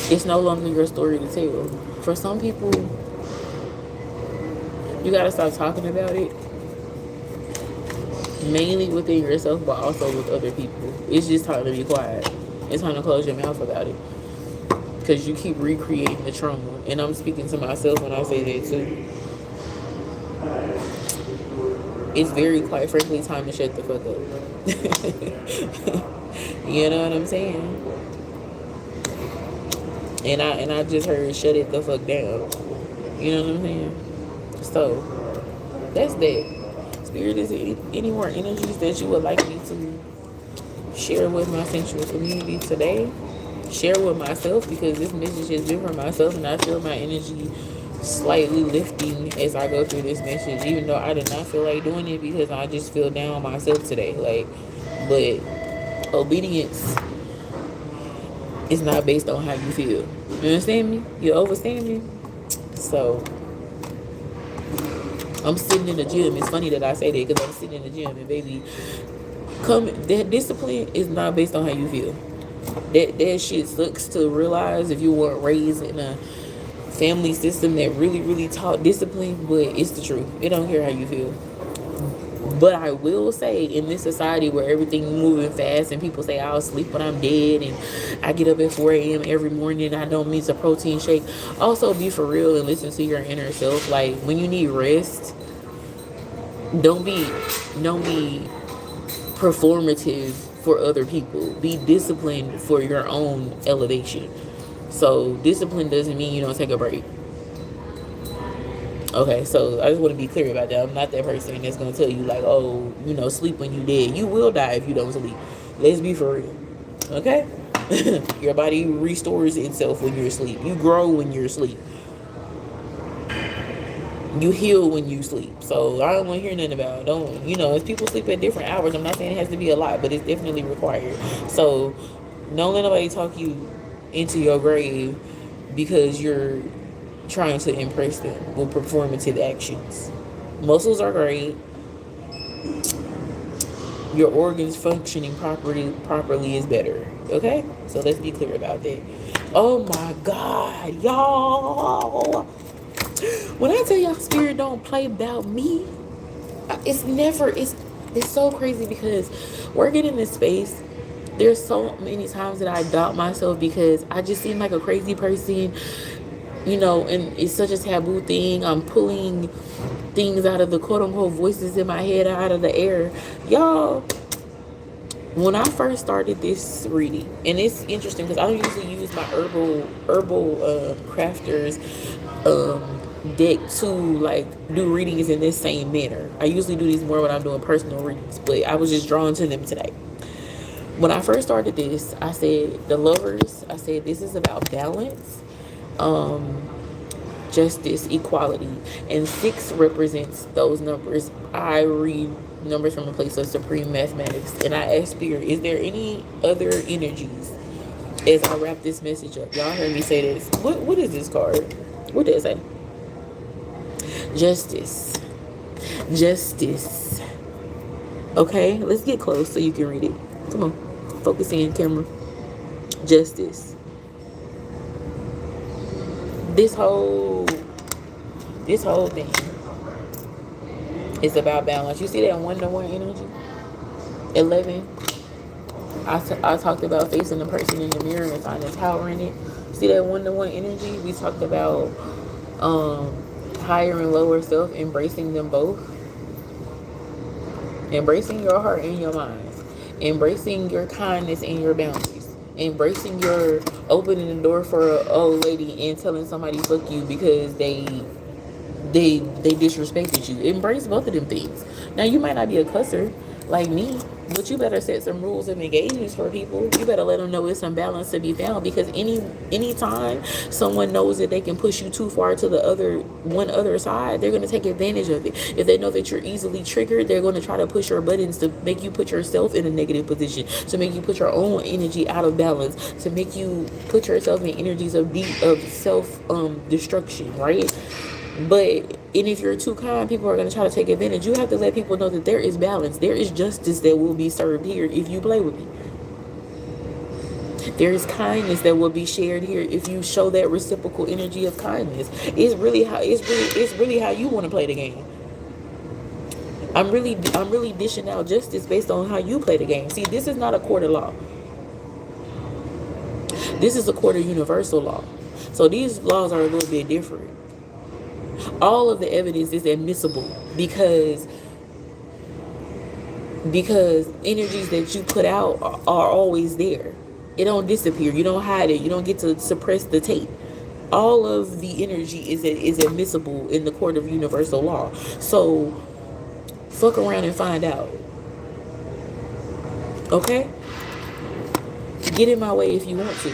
it's no longer your story to tell. For some people, you gotta stop talking about it, mainly within yourself, but also with other people. It's just time to be quiet. It's time to close your mouth about it, because you keep recreating the trauma. And I'm speaking to myself when I say that too. It's very, quite frankly, time to shut the fuck up. You know what I'm saying? And I just heard shut it the fuck down. You know what I'm saying? So that's that. Spirit, is there any more energies that you would like me to share with my sensual community today? Share with myself, because this message has been for myself, and I feel my energy slightly lifting as I go through this message, even though I did not feel like doing it, because I just feel down myself today. Like, but obedience is not based on how you feel. You understand me? You understand me? So I'm sitting in the gym. It's funny that I say that, because I'm sitting in the gym, and baby, that discipline is not based on how you feel. That shit sucks to realize if you weren't raised in a family system that really taught discipline, but it's the truth. It don't care how you feel. But I will say, in this society where everything's moving fast and people say I'll sleep when I'm dead, and I get up at 4 a.m. every morning, I don't miss a protein shake. Also, be for real and listen to your inner self. Like, when you need rest, don't be performative for other people. Be disciplined for your own elevation. So discipline doesn't mean you don't take a break. Okay, so I just want to be clear about that. I'm not that person that's going to tell you, like, oh, sleep when you dead. You will die if you don't sleep. Let's be for real. Okay? Your body restores itself when you're asleep. You grow when you're asleep. You heal when you sleep. So I don't want to hear nothing about, if people sleep at different hours, I'm not saying it has to be a lot, but it's definitely required. So don't let nobody talk you into your grave because you're trying to impress them with performative actions. Muscles are great. Your organs functioning properly is better. Okay? So let's be clear about that. Oh my God, y'all. When I tell y'all spirit don't play about me, it's so crazy, because working in this space, there's so many times that I doubt myself because I just seem like a crazy person, and it's such a taboo thing. I'm pulling things out of the quote-unquote voices in my head out of the air. Y'all, when I first started this reading, and it's interesting because I don't usually use my herbal crafters deck to like do readings in this same manner. I usually do these more when I'm doing personal readings, but I was just drawn to them today. When I first started this, I said the Lovers, I said this is about balance, justice, equality, and 6 represents those numbers. I read numbers from a place of supreme mathematics, and I asked Spirit, is there any other energies as I wrap this message up? Y'all heard me say this. What is this card? What does it say? Justice. Okay, let's get close so you can read it. Come on, focus in, camera. Justice. This whole thing is about balance. You see that 1-to-1 energy? 11. I talked about facing the person in the mirror and finding power in it. See that 1-to-1 energy? We talked about higher and lower self, embracing them both. Embracing your heart and your mind. Embracing your kindness and your boundaries. Embracing your opening the door for an old lady and telling somebody fuck you because they disrespected you. Embrace both of them things. Now, you might not be a cusser like me, But you better set some rules of engagements for people. You better let them know it's some balance to be found, because any time someone knows that they can push you too far to the other side, they're going to take advantage of it. If they know that you're easily triggered, they're going to try to push your buttons to make you put yourself in a negative position, to make you put your own energy out of balance, to make you put yourself in energies of self destruction, right? But and if you're too kind, people are going to try to take advantage. You have to let people know that there is balance. There is justice that will be served here if you play with me. There is kindness that will be shared here if you show that reciprocal energy of kindness. It's really how you want to play the game. I'm really dishing out justice based on how you play the game. See, this is not a court of law. This is a court of universal law. So these laws are a little bit different. All of the evidence is admissible because energies that you put out are always there. It don't disappear. You don't hide it. You don't get to suppress the tape. All of the energy is admissible in the court of universal law. So fuck around and find out. Okay? Get in my way if you want to.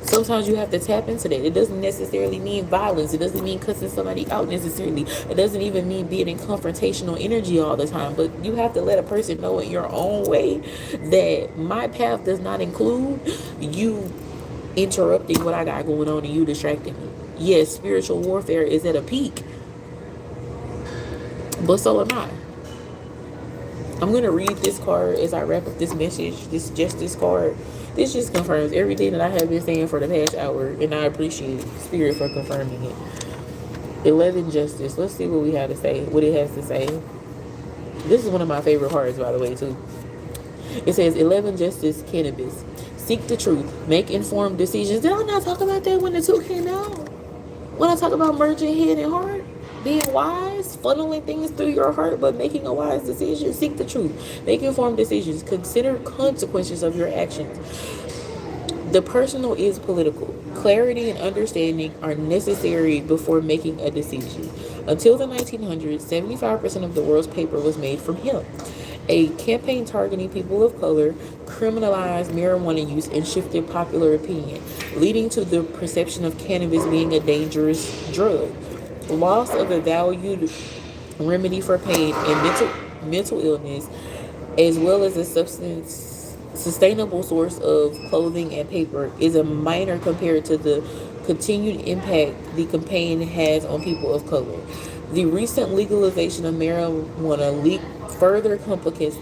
Sometimes you have to tap into that. It doesn't necessarily mean violence. It doesn't mean cussing somebody out necessarily. It doesn't even mean being in confrontational energy all the time. But you have to let a person know in your own way that my path does not include you interrupting what I got going on and you distracting me. Yes, spiritual warfare is at a peak, but so am I. I'm going to read this card as I wrap up this message. This card. This just confirms everything that I have been saying for the past hour, and I appreciate Spirit for confirming it. 11 Justice. Let's see what we have to say, what it has to say. This is one of my favorite cards, by the way, too. It says, 11 Justice, Cannabis. Seek the truth. Make informed decisions. Did I not talk about that when the 2 came out? When I talk about merging head and heart? Being wise, funneling things through your heart, but making a wise decision. Seek the truth. Make informed decisions. Consider consequences of your actions. The personal is political. Clarity and understanding are necessary before making a decision. Until the 1900s, 75% of the world's paper was made from hemp. A campaign targeting people of color criminalized marijuana use and shifted popular opinion, leading to the perception of cannabis being a dangerous drug. Loss of a valued remedy for pain and mental illness, as well as a sustainable source of clothing and paper, is a minor compared to the continued impact the campaign has on people of color. The recent legalization of marijuana further complicates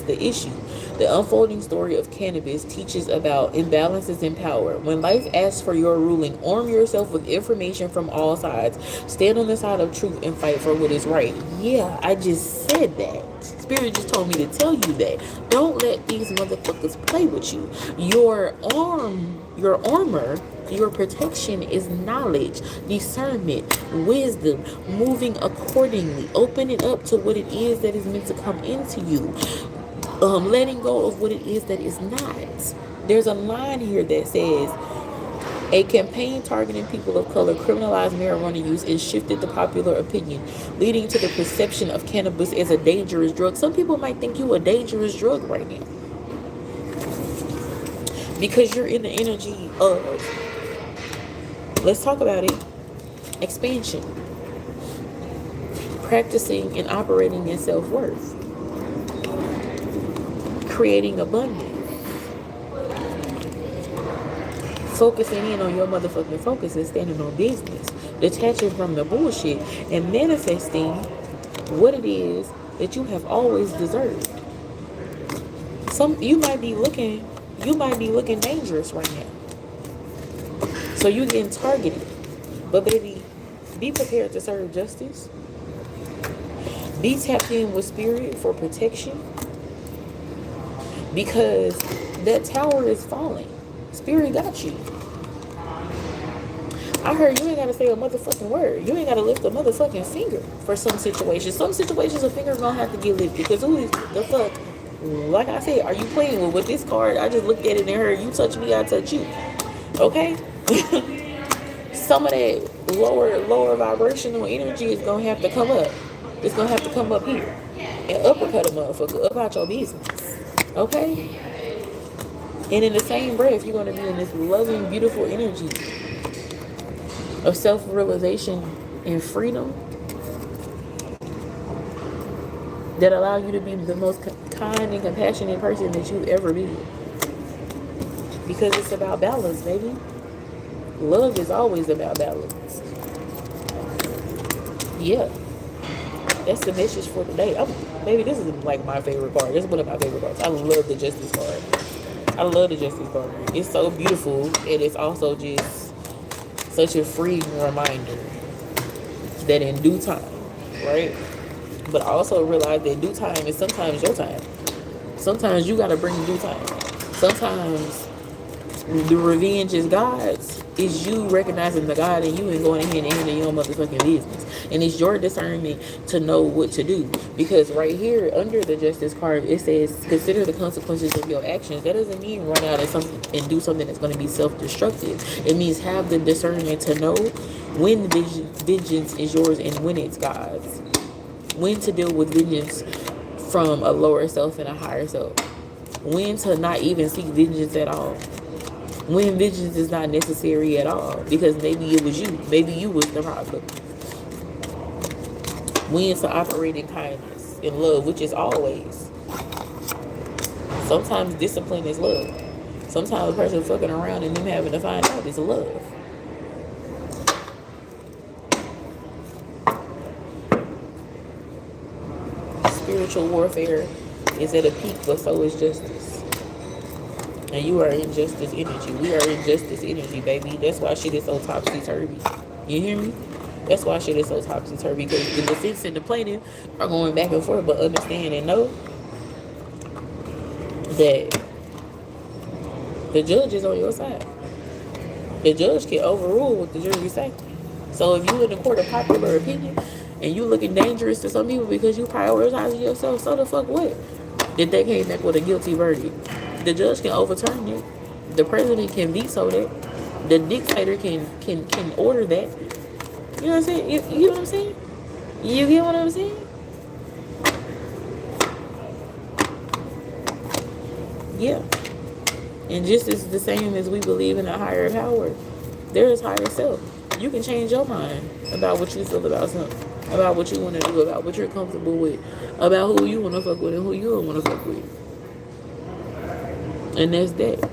the issue. The unfolding story of cannabis teaches about imbalances in power. When life asks for your ruling, arm yourself with information from all sides. Stand on the side of truth and fight for what is right. Yeah, I just said that. Spirit just told me to tell you that. Don't let these motherfuckers play with you. Your armor, your protection is knowledge, discernment, wisdom, moving accordingly, opening up to what it is that is meant to come into you. Letting go of what it is that is not. There's a line here that says, a campaign targeting people of color criminalized marijuana use and shifted the popular opinion, leading to the perception of cannabis as a dangerous drug. Some people might think you a dangerous drug right now because you're in the energy of, let's talk about it, expansion, practicing and operating in self-worth, creating abundance, focusing in on your motherfucking focus and standing on business, detaching from the bullshit and manifesting what it is that you have always deserved. You might be looking dangerous right now. So you're getting targeted. But baby, be prepared to serve justice. Be tapped in with spirit for protection. Because that tower is falling. Spirit got you. I heard you ain't got to say a motherfucking word. You ain't got to lift a motherfucking finger for some situations. Some situations a finger's going to have to get lifted. Because who is the fuck? Like I said, are you playing with this card? I just looked at it and heard you touch me, I touch you. Okay? Some of that lower vibrational energy is going to have to come up. It's going to have to come up here. and uppercut a motherfucker up out your business. Okay? And in the same breath, you're going to be in this loving, beautiful energy of self-realization and freedom that allow you to be the most kind and compassionate person that you've ever been. Because it's about balance, baby. Love is always about balance. Yeah. That's the message for today. Maybe this is like my favorite card. This is one of my favorite cards. I love the Justice card. I love the Justice card. It's so beautiful, and it's also just such a freeing reminder that in due time, right? But I also realize that due time is sometimes your time. Sometimes you gotta bring due time. Sometimes the revenge is God's. Is you recognizing the God in you and going ahead and handling your motherfucking business. And it's your discernment to know what to do. Because right here under the Justice card, it says, consider the consequences of your actions. That doesn't mean run out and do something that's going to be self-destructive. It means have the discernment to know when vengeance is yours and when it's God's. When to deal with vengeance from a lower self and a higher self. When to not even seek vengeance at all. When vengeance is not necessary at all. Because maybe it was you. Maybe you was the problem. When to operate in kindness and love, which is always. Sometimes discipline is love. Sometimes a person fucking around and them having to find out is love. Spiritual warfare is at a peak, but so is justice. And you are in justice energy. We are in justice energy, baby. That's why shit is so topsy-turvy. You hear me? That's why shit is so topsy-turvy. Because the defense and the plaintiff are going back and forth, but understand and know that the judge is on your side. The judge can overrule what the jury say. So if you in the court of popular opinion and you looking dangerous to some people because you prioritizing yourself, so the fuck what? If they came back with a guilty verdict, the judge can overturn it. The president can veto that. The dictator can order that. You know what I'm saying? You know what I'm saying? You get what I'm saying? Yeah. And just as the same as we believe in a higher power, there is higher self. You can change your mind about what you feel about something, about what you want to do, about what you're comfortable with, about who you want to fuck with and who you don't want to fuck with. And that's that.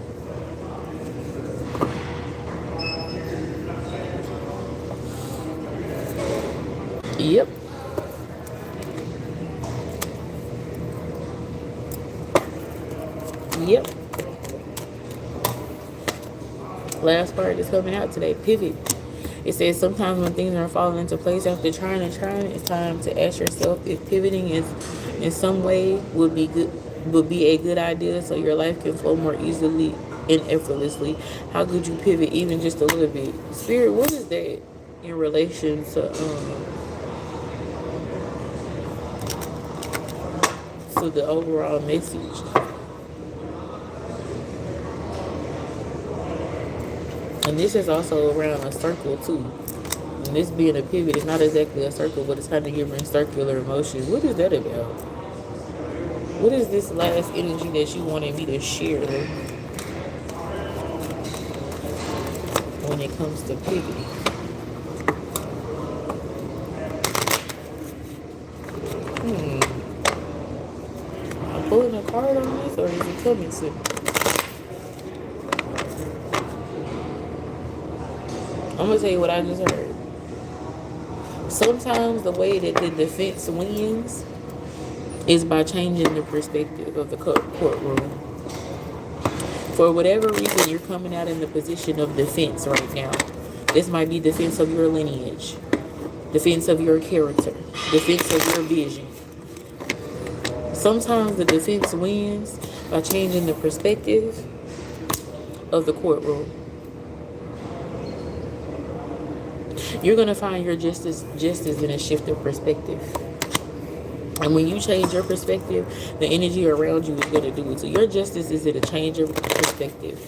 Yep. Yep. Last part is coming out today. Pivot. It says sometimes when things are falling into place after trying, it's time to ask yourself if pivoting is in some way would be a good idea so your life can flow more easily and effortlessly. How could you pivot even just a little bit? Spirit, what is that in relation to the overall message? And this is also around a circle too. And this being a pivot is not exactly a circle, but it's kind of giving circular motion. What is that about? What is this last energy that you wanted me to share when it comes to pivoting? I'm pulling a card on this, or is it coming soon? I'm going to tell you what I just heard. Sometimes the way that the defense wins is by changing the perspective of the courtroom. For whatever reason, you're coming out in the position of defense right now. This might be defense of your lineage, defense of your character, defense of your vision. Sometimes the defense wins by changing the perspective of the courtroom. You're going to find your justice in a shift of perspective. And when you change your perspective, the energy around you is going to do it. So your justice is in a change of perspective.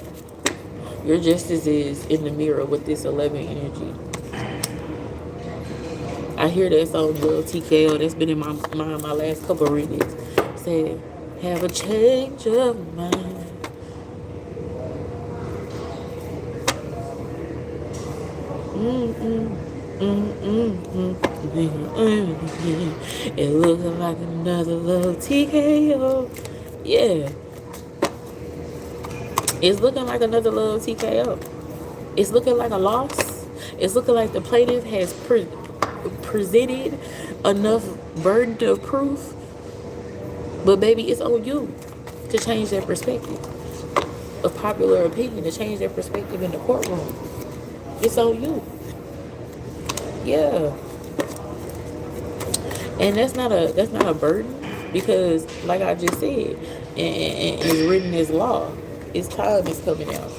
Your justice is in the mirror with this 11 energy. I hear that song, Lil TKO, that's been in my mind my last couple of readings. Say, have a change of mind. It looks like another little TKO. Yeah, it's looking like another little TKO. It's looking like a loss. It's looking like the plaintiff has presented enough burden of proof. But baby, it's on you to change their perspective of popular opinion, to change their perspective in the courtroom. It's on you. Yeah. And that's not a burden, because like I just said, and it's written as law. Its time is coming out.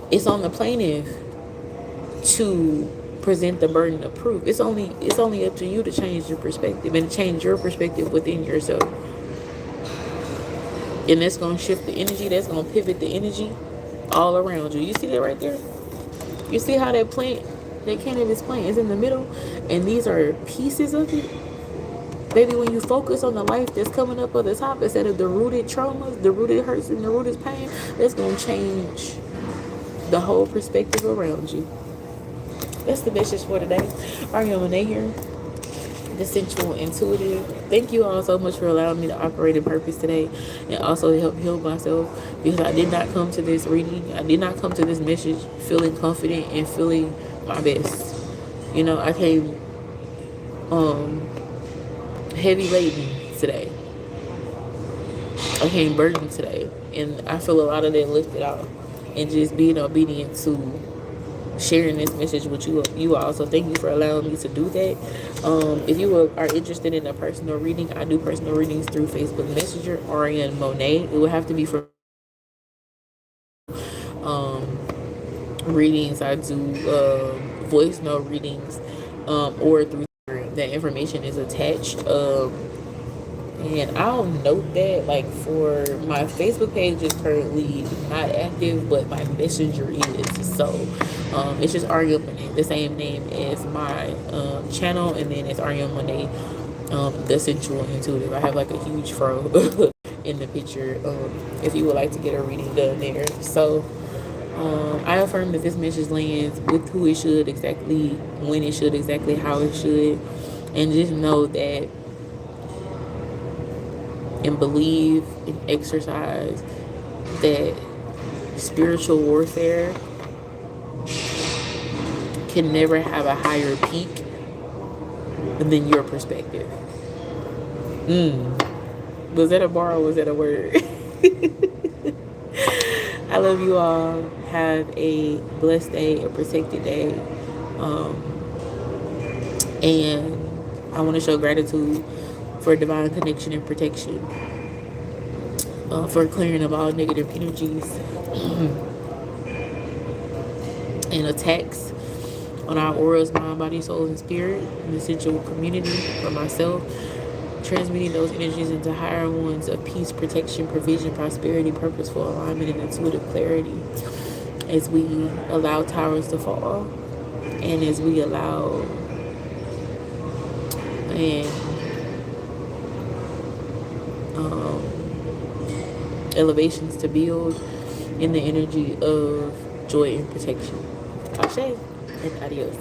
It's on the plaintiff to present the burden of proof. It's only up to you to change your perspective and change your perspective within yourself. And that's gonna shift the energy, that's gonna pivot the energy all around you. You see that right there? You see how that cannabis plant is in the middle, and these are pieces of it? Baby, when you focus on the life that's coming up at the top instead of the rooted traumas, the rooted hurts, and the rooted pain, that's going to change the whole perspective around you. That's the message for today. Aurion Monae here, the Sensual Intuitive. Thank you all so much for allowing me to operate in purpose today, and also to help heal myself, because I did not come to this reading, I did not come to this message feeling confident and feeling my best. You know, I came heavy laden today. I came burdened today, and I feel a lot of that lifted out, and just being obedient to sharing this message with you all. So thank you for allowing me to do that. If you are interested in a personal reading, I do personal readings through Facebook Messenger, Aurion Monae. It would have to be for readings. I do voice note readings, or through that information is attached. And I'll note that, like, for my Facebook page is currently not active, but my messenger is. So it's just Aurion Monae, the same name as my channel, and then it's Aurion Monae, the Sensual Intuitive. I have like a huge fro in the picture, if you would like to get a reading done there. So I affirm that this message lands with who it should, exactly when it should, exactly how it should. And just know that, and believe and exercise that spiritual warfare can never have a higher peak than your perspective. Was that a bar or was that a word? I love you all. Have a blessed day, a protected day. And I want to show gratitude for divine connection and protection, for clearing of all negative energies and attacks on our auras, mind, body, soul, and spirit, in the sensual community, for myself, transmitting those energies into higher ones of peace, protection, provision, prosperity, purposeful alignment, and intuitive clarity, as we allow towers to fall, and as we allow elevations to build in the energy of joy and protection. Ashe and adios.